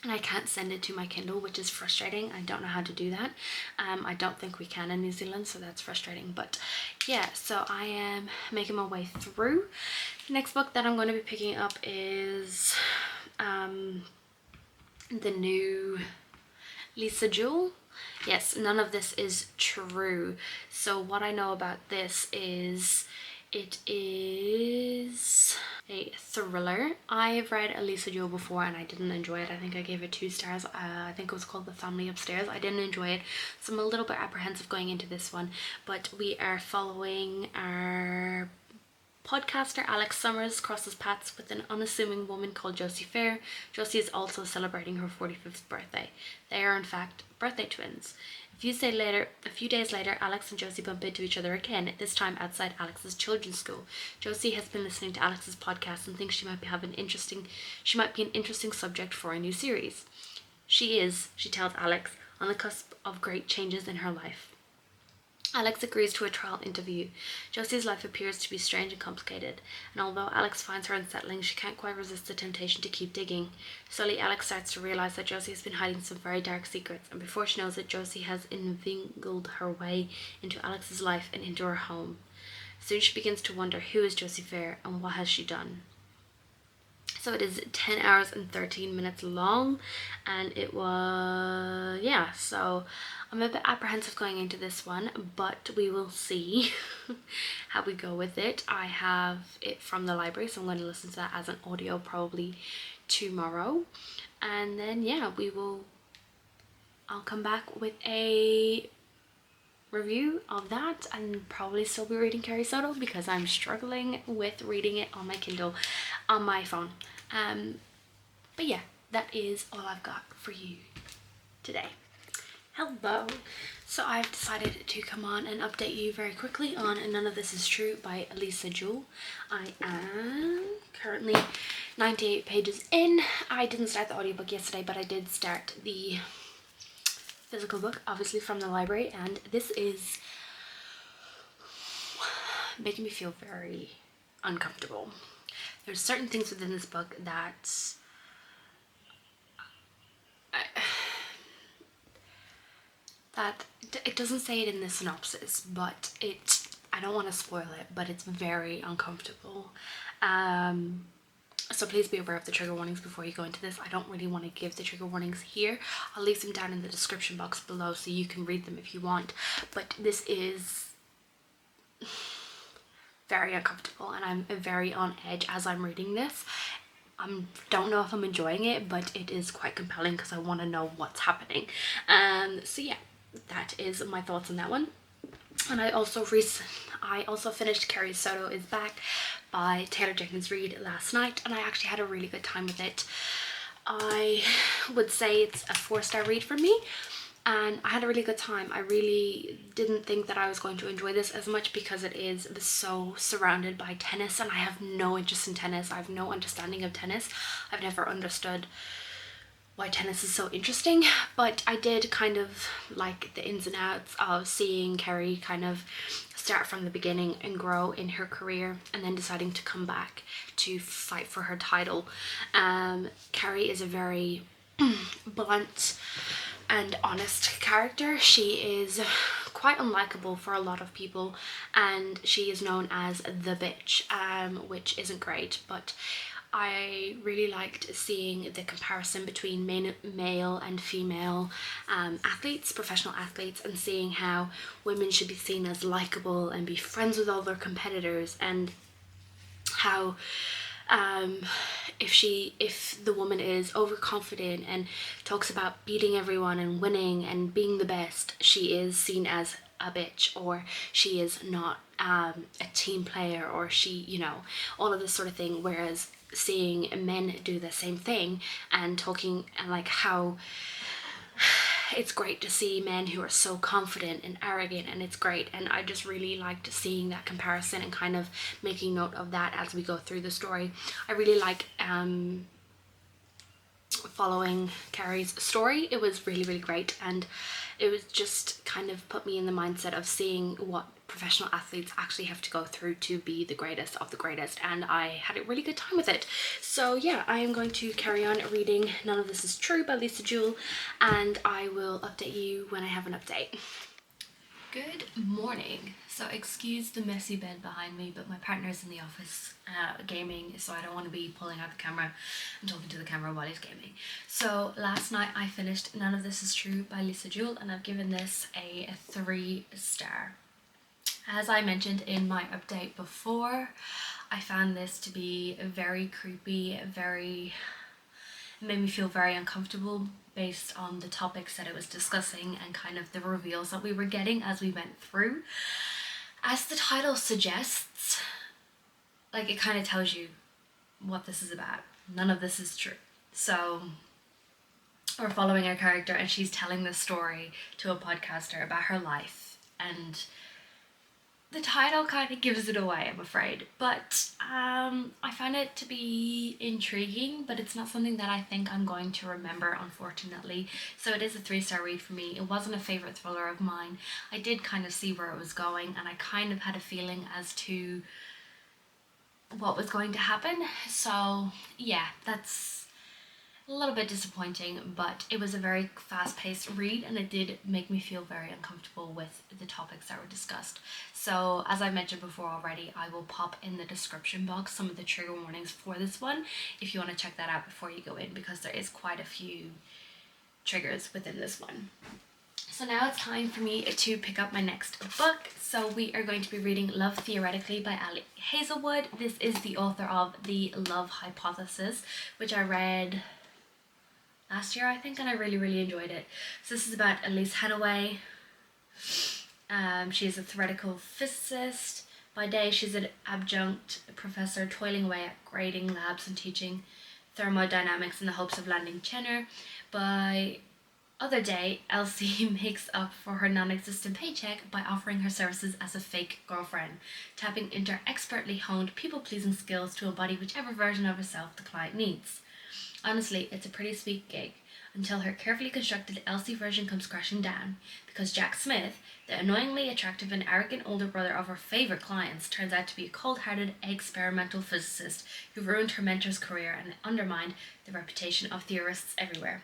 and I can't send it to my Kindle, which is frustrating. I don't know how to do that. I don't think we can in New Zealand, so that's frustrating. But yeah, so I am making my way through. The next book that I'm going to be picking up is the new Lisa Jewell. Yes, none of this is true. So what I know about this is it is a thriller. I have read Lisa Jewell before and I didn't enjoy it. I think I gave it 2 stars. I think it was called The Family Upstairs. I didn't enjoy it, so I'm a little bit apprehensive going into this one. But we are following our podcaster Alex Summers crosses paths with an unassuming woman called Josie Fair. Josie is also celebrating her 45th birthday. They are in fact birthday twins. A few days later, Alex and Josie bump into each other again, this time outside Alex's children's school. Josie has been listening to Alex's podcast and thinks she might be an interesting subject for a new series. She is, she tells Alex, on the cusp of great changes in her life. Alex agrees to a trial interview. Josie's life appears to be strange and complicated, and although Alex finds her unsettling, she can't quite resist the temptation to keep digging. Slowly, Alex starts to realize that Josie has been hiding some very dark secrets, and before she knows it, Josie has inveigled her way into Alex's life and into her home. Soon she begins to wonder, who is Josie Fair and what has she done? So it is 10 hours and 13 minutes long, and it was, yeah, so I'm a bit apprehensive going into this one, but we will see how we go with it. I have it from the library, so I'm going to listen to that as an audio probably tomorrow, and then yeah, I'll come back with a review of that and probably still be reading Carrie Soto because I'm struggling with reading it on my Kindle on my phone. But yeah, that is all I've got for you today. Hello. So I've decided to come on and update you very quickly on None of This Is True by Lisa Jewell. I am currently 98 pages in. I didn't start the audiobook yesterday, but I did start the physical book, obviously from the library, and this is making me feel very uncomfortable. There's certain things within this book that it doesn't say it in the synopsis, but I don't want to spoil it, but it's very uncomfortable. So please be aware of the trigger warnings before you go into this. I don't really want to give the trigger warnings here. I'll leave them down in the description box below so you can read them if you want. But this is very uncomfortable and I'm very on edge as I'm reading this. I don't know if I'm enjoying it, but it is quite compelling because I want to know what's happening. So yeah, that is my thoughts on that one. And I also finished Carrie Soto is Back by Taylor Jenkins Reid last night, and I actually had a really good time with it. I would say it's a 4-star read for me, and I had a really good time. I really didn't think that I was going to enjoy this as much because it is so surrounded by tennis, and I have no interest in tennis. I have no understanding of tennis. I've never understood why tennis is so interesting, but I did kind of like the ins and outs of seeing Carrie kind of start from the beginning and grow in her career and then deciding to come back to fight for her title. Carrie is a very blunt and honest character. She is quite unlikable for a lot of people, and she is known as the bitch, which isn't great, but I really liked seeing the comparison between male and female athletes, professional athletes, and seeing how women should be seen as likable and be friends with all their competitors, and how if the woman is overconfident and talks about beating everyone and winning and being the best, she is seen as a bitch, or she is not a team player, or she, you know, all of this sort of thing. Whereas seeing men do the same thing and talking and like how it's great to see men who are so confident and arrogant, and it's great, and I just really liked seeing that comparison and kind of making note of that as we go through the story. I really like following Carrie's story. It was really, really great, and it was just kind of put me in the mindset of seeing what professional athletes actually have to go through to be the greatest of the greatest, and I had a really good time with it. So yeah, I am going to carry on reading None of This Is True by Lisa Jewell, and I will update you when I have an update. Good morning. So excuse the messy bed behind me, but my partner's in the office gaming, so I don't want to be pulling out the camera and talking to the camera while he's gaming. So last night I finished None of This Is True by Lisa Jewell, and I've given this a 3-star. As I mentioned in my update before, I found this to be very creepy, it made me feel very uncomfortable based on the topics that it was discussing and kind of the reveals that we were getting as we went through. As the title suggests, like, it kind of tells you what this is about. None of this is true. So we're following our character, and she's telling this story to a podcaster about her life, and the title kind of gives it away, I'm afraid. But I find it to be intriguing, but it's not something that I think I'm going to remember, unfortunately. So it is a 3-star read for me. It wasn't a favourite thriller of mine. I did kind of see where it was going, and I kind of had a feeling as to what was going to happen. So yeah, that's a little bit disappointing, but it was a very fast-paced read, and it did make me feel very uncomfortable with the topics that were discussed. So as I mentioned before already, I will pop in the description box some of the trigger warnings for this one if you want to check that out before you go in, because there is quite a few triggers within this one. So now it's time for me to pick up my next book. So we are going to be reading Love Theoretically by Ali Hazelwood. This is the author of The Love Hypothesis, which I read last year, I think, and I really, really enjoyed it. So this is about Elise Hanaway. She is a theoretical physicist. By day, she's an adjunct professor toiling away at grading labs and teaching thermodynamics in the hopes of landing tenure. By other day, Elsie makes up for her non-existent paycheck by offering her services as a fake girlfriend, tapping into her expertly honed people-pleasing skills to embody whichever version of herself the client needs. Honestly, it's a pretty sweet gig, until her carefully constructed Elsie version comes crashing down, because Jack Smith, the annoyingly attractive and arrogant older brother of her favourite clients, turns out to be a cold-hearted experimental physicist who ruined her mentor's career and undermined the reputation of theorists everywhere.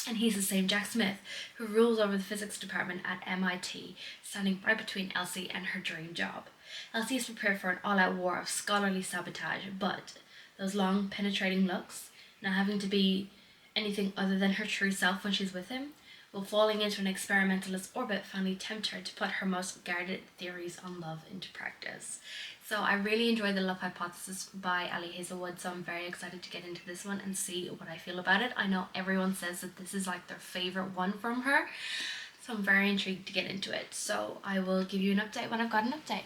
And he's the same Jack Smith who rules over the physics department at MIT, standing right between Elsie and her dream job. Elsie is prepared for an all-out war of scholarly sabotage, but those long, penetrating looks, not having to be anything other than her true self when she's with him, will falling into an experimentalist orbit finally tempt her to put her most guarded theories on love into practice. So I really enjoyed The Love Hypothesis by Ali Hazelwood, so I'm very excited to get into this one and see what I feel about it. I know everyone says that this is like their favourite one from her, so I'm very intrigued to get into it. So I will give you an update when I've got an update.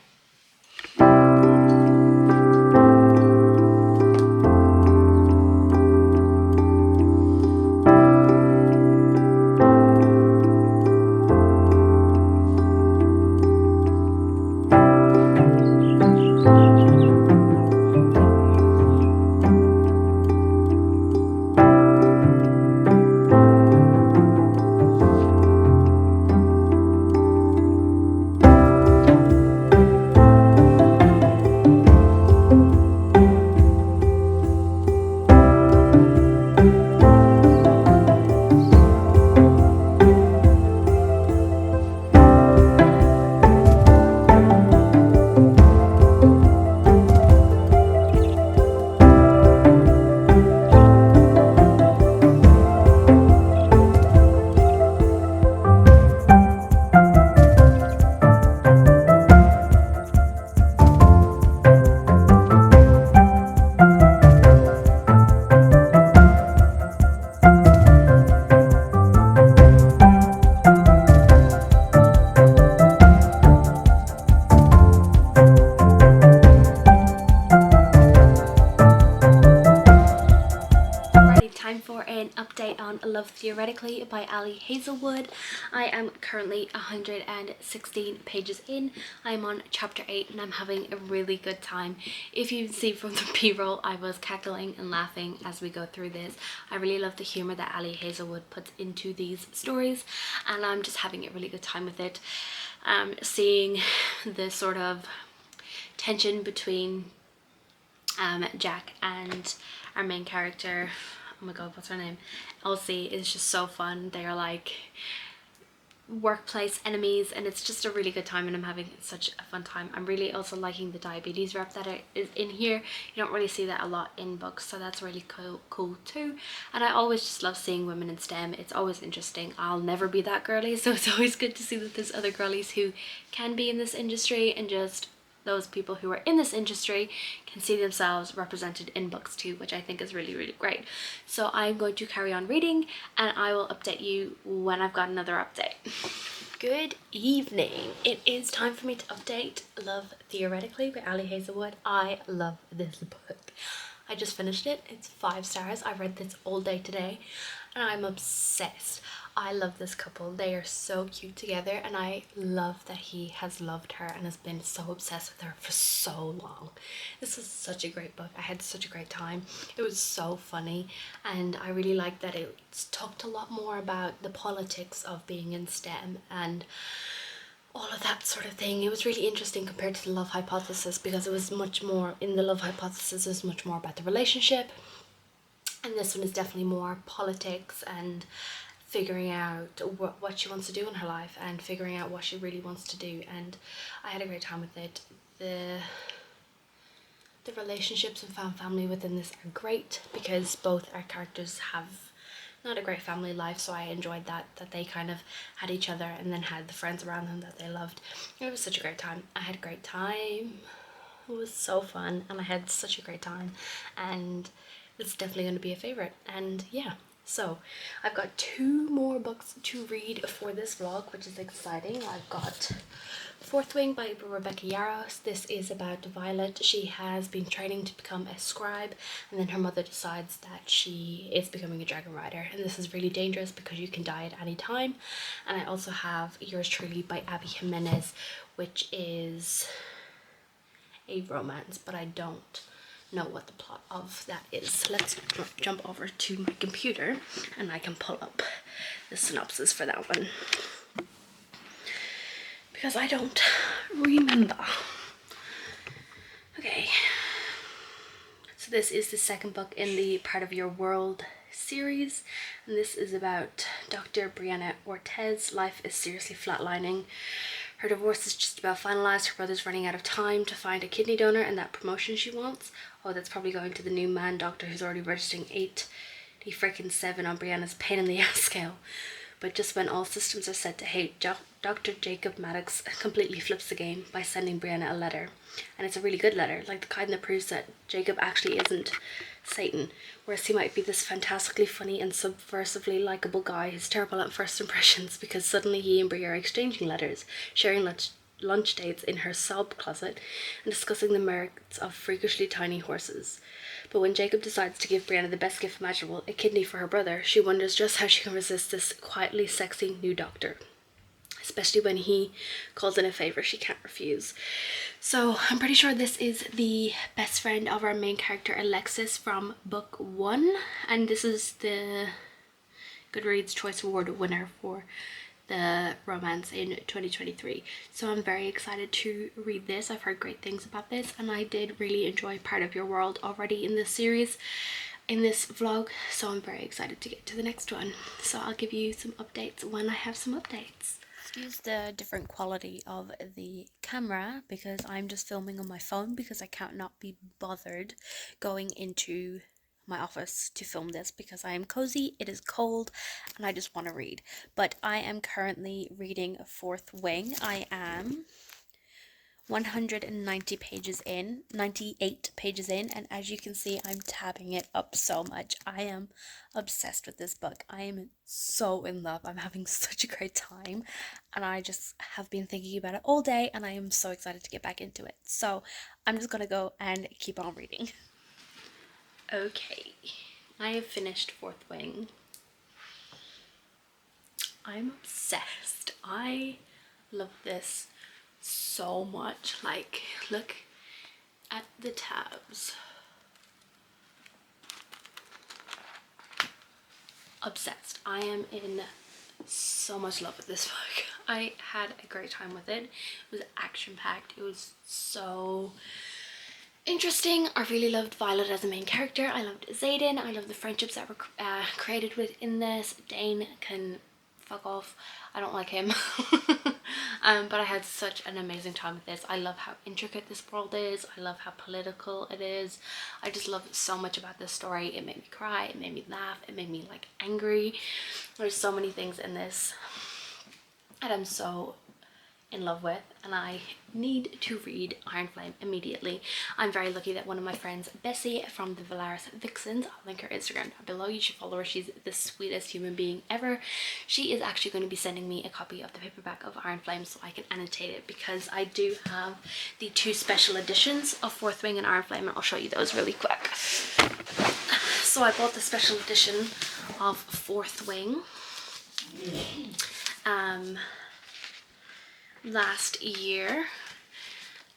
Theoretically by Ali Hazelwood. I am currently 116 pages in. I'm on chapter 8 and I'm having a really good time. If you see from the b-roll, I was cackling and laughing as we go through this. I really love the humour that Ali Hazelwood puts into these stories, and I'm just having a really good time with it. Seeing the sort of tension between Jack and our main character, oh my god, what's her name, Elsie, is just so fun. They are like workplace enemies, and it's just a really good time, and I'm having such a fun time. I'm really also liking the diabetes rep that is in here. You don't really see that a lot in books, so that's really cool too. And I always just love seeing women in STEM. It's always interesting. I'll never be that girly, so it's always good to see that there's other girlies who can be in this industry, and just those people who are in this industry can see themselves represented in books too, which I think is really, really great. So I'm going to carry on reading, and I will update you when I've got another update. Good evening. It is time for me to update Love Theoretically by Ali Hazelwood. I love this book. I just finished it. It's 5 stars. I read this all day today and I'm obsessed. I love this couple. They are so cute together, and I love that he has loved her and has been so obsessed with her for so long. This was such a great book. I had such a great time. It was so funny, and I really liked that it talked a lot more about the politics of being in STEM and all of that sort of thing. It was really interesting compared to the Love Hypothesis, because it was much more, in the Love Hypothesis it was much more about the relationship, and this one is definitely more politics and figuring out what she wants to do in her life and figuring out what she really wants to do. And I had a great time with it. The relationships and found family within this are great, because both our characters have not a great family life, so I enjoyed that they kind of had each other and then had the friends around them that they loved. It was such a great time. I had a great time. It was so fun, and I had such a great time, and it's definitely going to be a favorite. And yeah, so I've got 2 more books to read for this vlog, which is exciting. I've got Fourth Wing by Rebecca Yarros. This is about Violet. She has been training to become a scribe, and then her mother decides that she is becoming a dragon rider, and this is really dangerous because you can die at any time. And I also have Yours Truly by Abby Jimenez, which is a romance, but I don't know what the plot of that is. Let's jump over to my computer and I can pull up the synopsis for that one, because I don't remember. Okay, so this is the second book in the Part of Your World series, and this is about Dr. Brianna Ortez. Life is seriously flatlining. Her divorce is just about finalized. Her brother's running out of time to find a kidney donor and that promotion she wants. Oh, that's probably going to the new man doctor who's already registering 87 on Brianna's pain in the ass scale. But just when all systems are set to hate, Dr. Jacob Maddox completely flips the game by sending Brianna a letter. And it's a really good letter, like the kind that proves that Jacob actually isn't Satan, whereas he might be this fantastically funny and subversively likable guy who's terrible at first impressions, because suddenly he and Bri are exchanging letters, sharing lunch dates in her sob closet, and discussing the merits of freakishly tiny horses. But when Jacob decides to give Brianna the best gift imaginable, a kidney for her brother, she wonders just how she can resist this quietly sexy new doctor, especially when he calls in a favour she can't refuse. So I'm pretty sure this is the best friend of our main character Alexis from book 1, and this is the Goodreads Choice Award winner for the romance in 2023. So I'm very excited to read this. I've heard great things about this, and I did really enjoy Part of Your World already in this series, in this vlog, so I'm very excited to get to the next one. So I'll give you some updates when I have some updates. Excuse the different quality of the camera, because I'm just filming on my phone because I can't not be bothered going into my office to film this, because I am cozy, it is cold, and I just want to read. But I am currently reading Fourth Wing. I am 190 pages in, 98 pages in, and as you can see, I'm tabbing it up so much. I am obsessed with this book. I am so in love. I'm having such a great time, and I just have been thinking about it all day, and I am so excited to get back into it. So I'm just gonna go and keep on reading. Okay, I have finished Fourth Wing. I'm obsessed. I love this so much. Like, look at the tabs. Obsessed. I am in so much love with this book. I had a great time with it. It was action packed. It was so interesting. I really loved Violet as a main character. I loved Xaden. I loved the friendships that were created within this. Dane can fuck off. I don't like him. But I had such an amazing time with this. I love how intricate this world is. I love how political it is. I just love so much about this story. It made me cry. It made me laugh. It made me like angry. There's so many things in this that I'm so in love with, and I need to read Iron Flame immediately. I'm very lucky that one of my friends, Bessie from the Valaris Vixens, I'll link her Instagram down below, you should follow her, she's the sweetest human being ever. She is actually going to be sending me a copy of the paperback of Iron Flame so I can annotate it, because I do have the 2 special editions of Fourth Wing and Iron Flame, and I'll show you those really quick. So I bought the special edition of Fourth Wing last year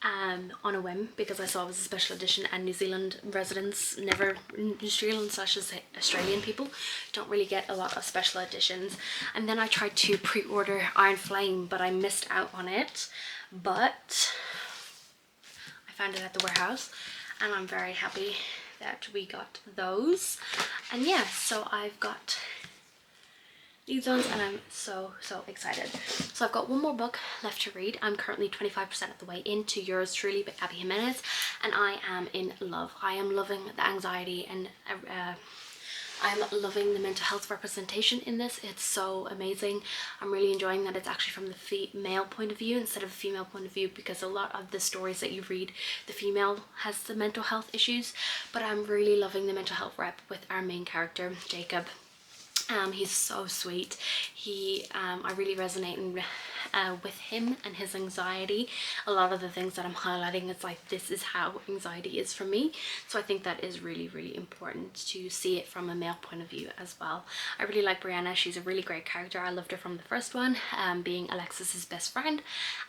on a whim, because I saw it was a special edition, and New Zealand residents never, New Zealand / Australian people don't really get a lot of special editions. And then I tried to pre-order Iron Flame, but I missed out on it, but I found it at the warehouse and I'm very happy that we got those. And yeah, so I've got these ones and I'm so excited. So I've got one more book left to read. I'm currently 25% of the way into Yours Truly by Abby Jimenez, and I am in love. I am loving the anxiety and I'm loving the mental health representation in this. It's so amazing. I'm really enjoying that it's actually from the female point of view instead of a female point of view, because a lot of the stories that you read, the female has the mental health issues, but I'm really loving the mental health rep with our main character, Jacob. He's so sweet. I really resonate with him and his anxiety. A lot of the things that I'm highlighting, it's like, this is how anxiety is for me. So I think that is really important to see it from a male point of view as well. I really like Brianna. She's a really great character. I loved her from the first one, being Alexis's best friend.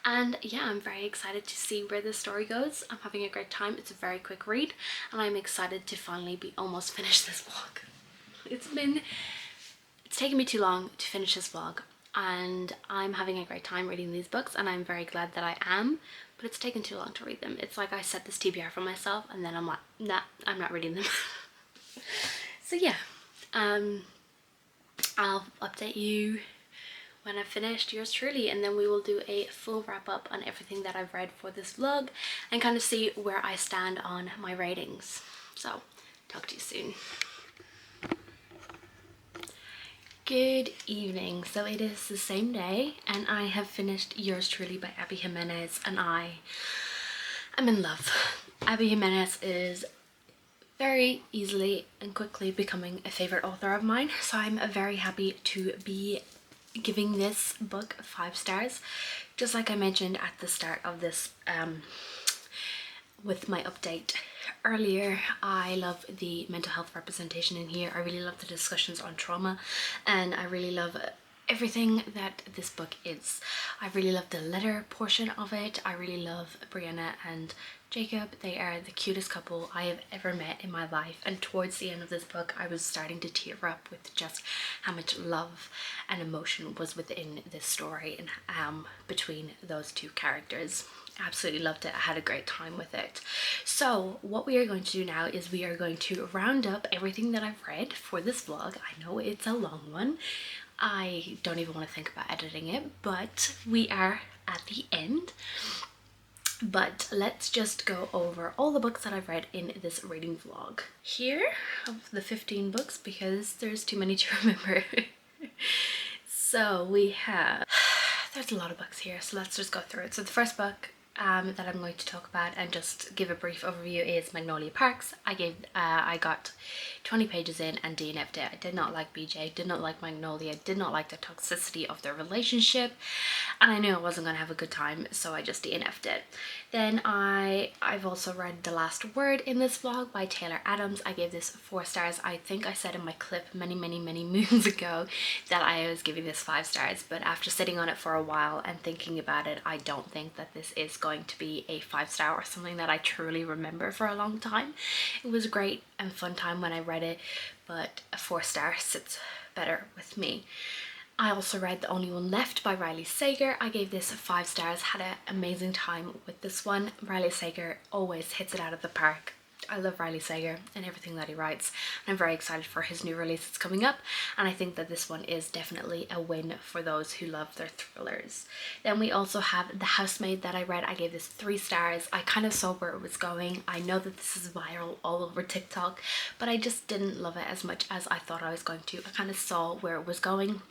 And yeah, I'm very excited to see where this story goes. I'm having a great time. It's a very quick read and I'm excited to finally be almost finished this vlog. It's taken me too long to finish this vlog, and I'm having a great time reading these books, and I'm very glad that I am, but it's taken too long to read them. It's like I set this TBR for myself and then I'm like, nah, I'm not reading them. So yeah, I'll update you when I've finished Yours Truly, and then we will do a full wrap up on everything that I've read for this vlog and kind of see where I stand on my ratings. So talk to you soon. Good evening. So it is the same day and I have finished Yours Truly by Abby Jimenez, and I am in love. Abby Jimenez is very easily and quickly becoming a favorite author of mine, so I'm very happy to be giving this book 5 stars. Just like I mentioned at the start of this with my update earlier, I love the mental health representation in here. I really love the discussions on trauma, and I really love everything that this book is. I really love the letter portion of it. I really love Brianna and Jacob. They are the cutest couple I have ever met in my life, and towards the end of this book I was starting to tear up with just how much love and emotion was within this story and between those 2 characters. Absolutely loved it. I had a great time with it. So what we are going to do now is we are going to round up everything that I've read for this vlog. I know it's a long one. I don't even want to think about editing it, but we are at the end. But let's just go over all the books that I've read in this reading vlog. Here of the 15 books, because there's too many to remember. So we have, there's a lot of books here, so let's just go through it. So the first book that I'm going to talk about and just give a brief overview is Magnolia Parks. I got 20 pages in and DNF'd it. I did not like BJ, did not like Magnolia, did not like the toxicity of their relationship, and I knew I wasn't going to have a good time, so I just DNF'd it. Then I've also read The Last Word in this vlog by Taylor Adams. I gave this 4 stars. I think I said in my clip many moons ago that I was giving this 5 stars, but after sitting on it for a while and thinking about it, I don't think that this is going to be a 5-star or something that I truly remember for a long time. It was a great and fun time when I read it, but a 4-star sits better with me. I also read The Only One Left by Riley Sager. I gave this 5 stars, had an amazing time with this one. Riley Sager always hits it out of the park. I love Riley Sager and everything that he writes, and I'm very excited for his new release that's coming up, and I think that this one is definitely a win for those who love their thrillers. Then we also have The Housemaid that I read. I gave this 3 stars. I kind of saw where it was going. I know that this is viral all over TikTok, but I just didn't love it as much as I thought I was going to. I kind of saw where it was going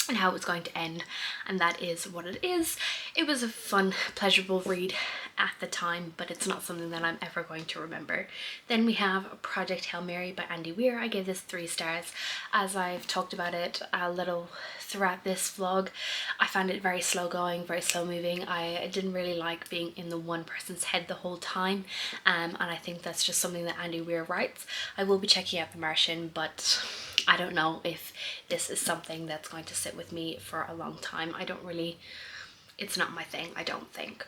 and how it was going to end, and that is what it is. It was a fun, pleasurable read at the time, but it's not something that I'm ever going to remember. Then we have Project Hail Mary by Andy Weir. I gave this 3 stars. As I've talked about it a little throughout this vlog, I found it very slow going, very slow moving. I didn't really like being in the one person's head the whole time, and I think that's just something that Andy Weir writes. I will be checking out The Martian, but I don't know if this is something that's going to sit with me for a long time. It's not my thing, I don't think.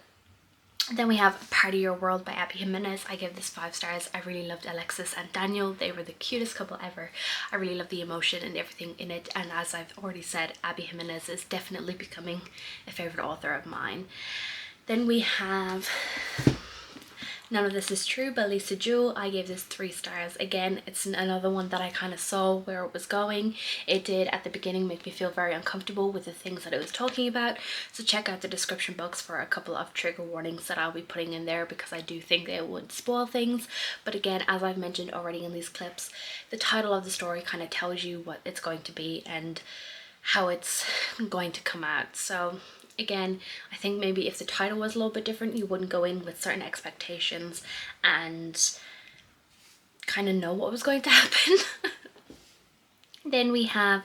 Then we have Part of Your World by Abby Jimenez. I give this 5 stars. I really loved Alexis and Daniel. They were the cutest couple ever. I really love the emotion and everything in it, and as I've already said, Abby Jimenez is definitely becoming a favourite author of mine. Then we have None of This Is True by Lisa Jewell. I gave this 3 stars. Again, it's another one that I kind of saw where it was going. It did at the beginning make me feel very uncomfortable with the things that it was talking about, so check out the description box for a couple of trigger warnings that I'll be putting in there, because I do think it would spoil things. But again, as I've mentioned already in these clips, the title of the story kind of tells you what it's going to be and how it's going to come out. So again, I think maybe if the title was a little bit different, you wouldn't go in with certain expectations and kind of know what was going to happen. Then we have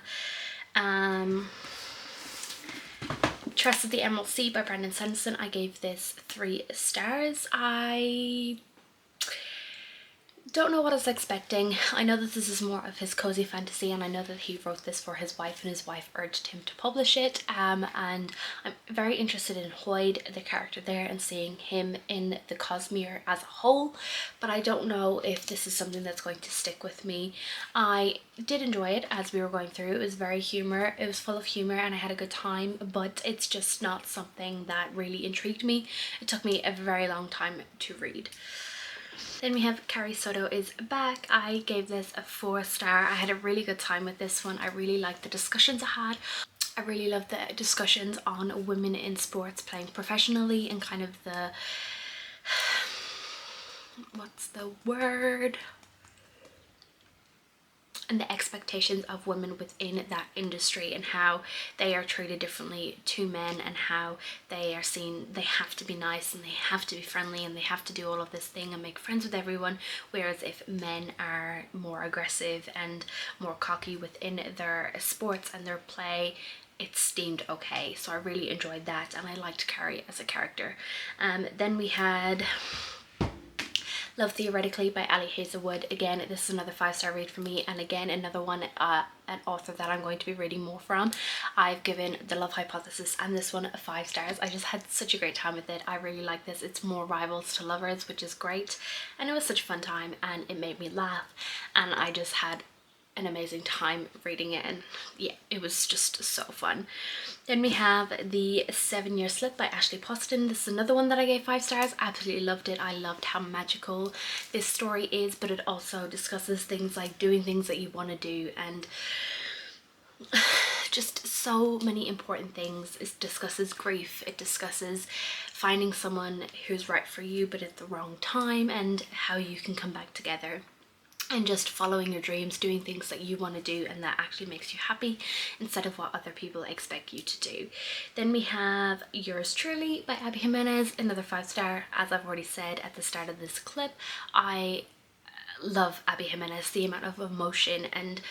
Trust of the Emerald Sea by Brandon Sanderson. I gave this 3 stars. I don't know what I was expecting. I know that this is more of his cozy fantasy, and I know that he wrote this for his wife and his wife urged him to publish it, and I'm very interested in Hoyd, the character there, and seeing him in the Cosmere as a whole, but I don't know if this is something that's going to stick with me. I did enjoy it as we were going through. It was it was full of humor, and I had a good time, but it's just not something that really intrigued me. It took me a very long time to read. Then we have Carrie Soto Is Back. I gave this a 4 star. I had a really good time with this one. I really liked the discussions I had. I really loved the discussions on women in sports playing professionally and kind of the, what's the word? And the expectations of women within that industry and how they are treated differently to men, and how they are seen, they have to be nice and they have to be friendly and they have to do all of this thing and make friends with everyone, whereas if men are more aggressive and more cocky within their sports and their play, it's deemed okay. So I really enjoyed that, and I liked Carrie as a character. Then we had Love Theoretically by Ali Hazelwood. Again, this is another 5-star read for me, and again another one, an author that I'm going to be reading more from. I've given The Love Hypothesis and this one 5 stars. I just had such a great time with it. I really like this. It's more rivals to lovers, which is great, and it was such a fun time and it made me laugh, and I just had an amazing time reading it, and yeah, it was just so fun. Then we have The 7-Year Slip by Ashley Poston. This is another one that I gave 5 stars. Absolutely loved it. I loved how magical this story is, but it also discusses things like doing things that you want to do, and just so many important things. It discusses grief, it discusses finding someone who's right for you but at the wrong time, and how you can come back together. and just following your dreams, doing things that you want to do and that actually makes you happy instead of what other people expect you to do. Then we have Yours Truly by Abby Jimenez, another 5-star. As I've already said at the start of this clip, I love Abby Jimenez. The amount of emotion and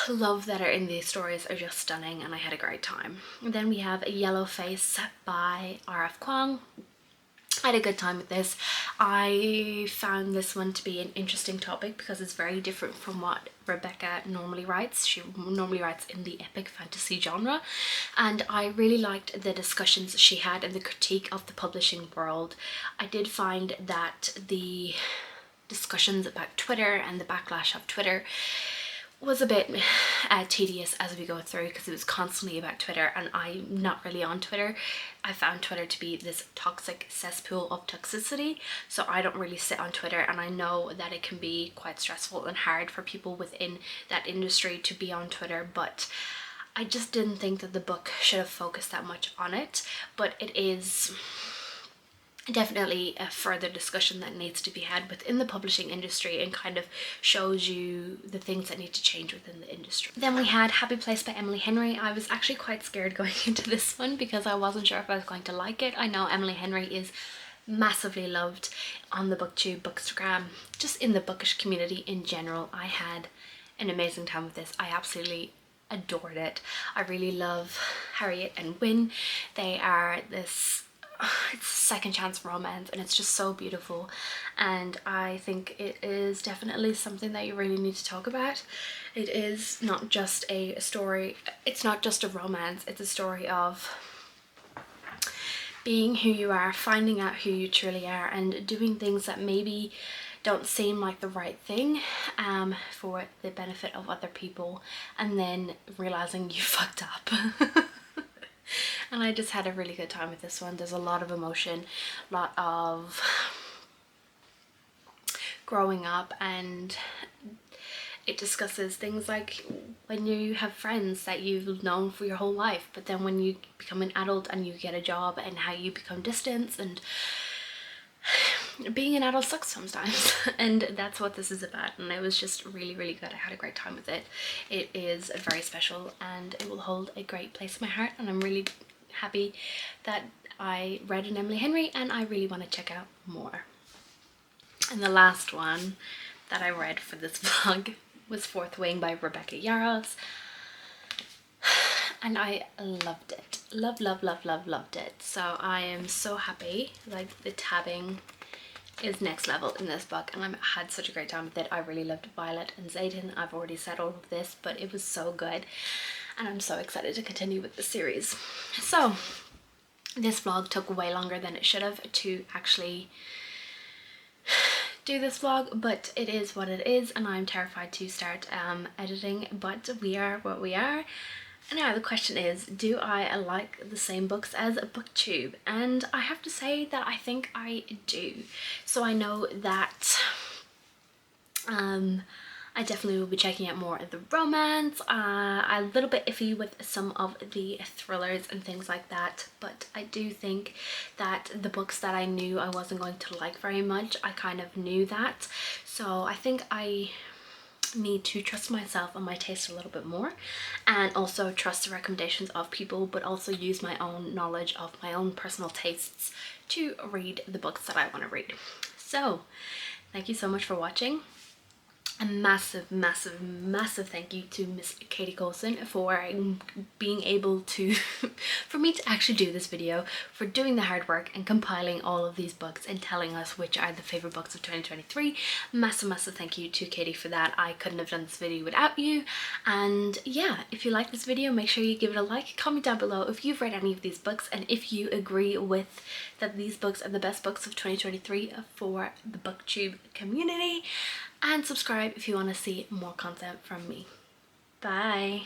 love that are in these stories are just stunning, and I had a great time. And then we have Yellow Face by R.F. Kuang. I had a good time with this. I found this one to be an interesting topic because it's very different from what Rebecca normally writes. She normally writes in the epic fantasy genre, and I really liked the discussions she had and the critique of the publishing world. I did find that the discussions about Twitter and the backlash of Twitter was a bit tedious as we go through, because it was constantly about Twitter, and I'm not really on Twitter. I found Twitter to be this toxic cesspool of toxicity, so I don't really sit on Twitter, and I know that it can be quite stressful and hard for people within that industry to be on Twitter, but I just didn't think that the book should have focused that much on it. But it is definitely a further discussion that needs to be had within the publishing industry, and kind of shows you the things that need to change within the industry. Then we had Happy Place by Emily Henry. I was actually quite scared going into this one because I wasn't sure if I was going to like it. I know Emily Henry is massively loved on the booktube, bookstagram, just in the bookish community in general. I had an amazing time with this. I absolutely adored it. I really love Harriet and Wynne. They are this it's second chance romance, and it's just so beautiful, and I think it is definitely something that you really need to talk about. It is not just a story, it's not just a romance, it's a story of being who you are, finding out who you truly are, and doing things that maybe don't seem like the right thing for the benefit of other people, and then realizing you fucked up. And I just had a really good time with this one. There's a lot of emotion, a lot of growing up, and it discusses things like when you have friends that you've known for your whole life, but then when you become an adult and you get a job, and how you become distant, and being an adult sucks sometimes. And that's what this is about, and it was just really, really good. I had a great time with it. It is very special, and it will hold a great place in my heart, and I'm really happy that I read an Emily Henry, and I really want to check out more. And the last one that I read for this vlog was Fourth Wing by Rebecca Yarros, and I loved it. Loved it. So I am so happy. Like, the tabbing is next level in this book, and I had such a great time with it. I really loved Violet and Zayden. I've already said all of this, but it was so good, and I'm so excited to continue with the series. So this vlog took way longer than it should have to actually do this vlog, but it is what it is, and I'm terrified to start editing, but we are what we are. And now the question is, do I like the same books as a booktube? And I have to say that I think I do. So I know that I definitely will be checking out more of the romance. I'm a little bit iffy with some of the thrillers and things like that, but I do think that the books that I knew I wasn't going to like very much, I kind of knew that. So I think I need to trust myself and my taste a little bit more, and also trust the recommendations of people, but also use my own knowledge of my own personal tastes to read the books that I want to read. So thank you so much for watching. A massive thank you to Miss Katie Coulson for being able to for me to actually do this video, for doing the hard work and compiling all of these books and telling us which are the favorite books of 2023. Massive thank you to Katie for that. I couldn't have done this video without you. And yeah, if you like this video, make sure you give it a like, comment down below if you've read any of these books, and if you agree with that these books are the best books of 2023 for the booktube community. And subscribe if you want to see more content from me. Bye!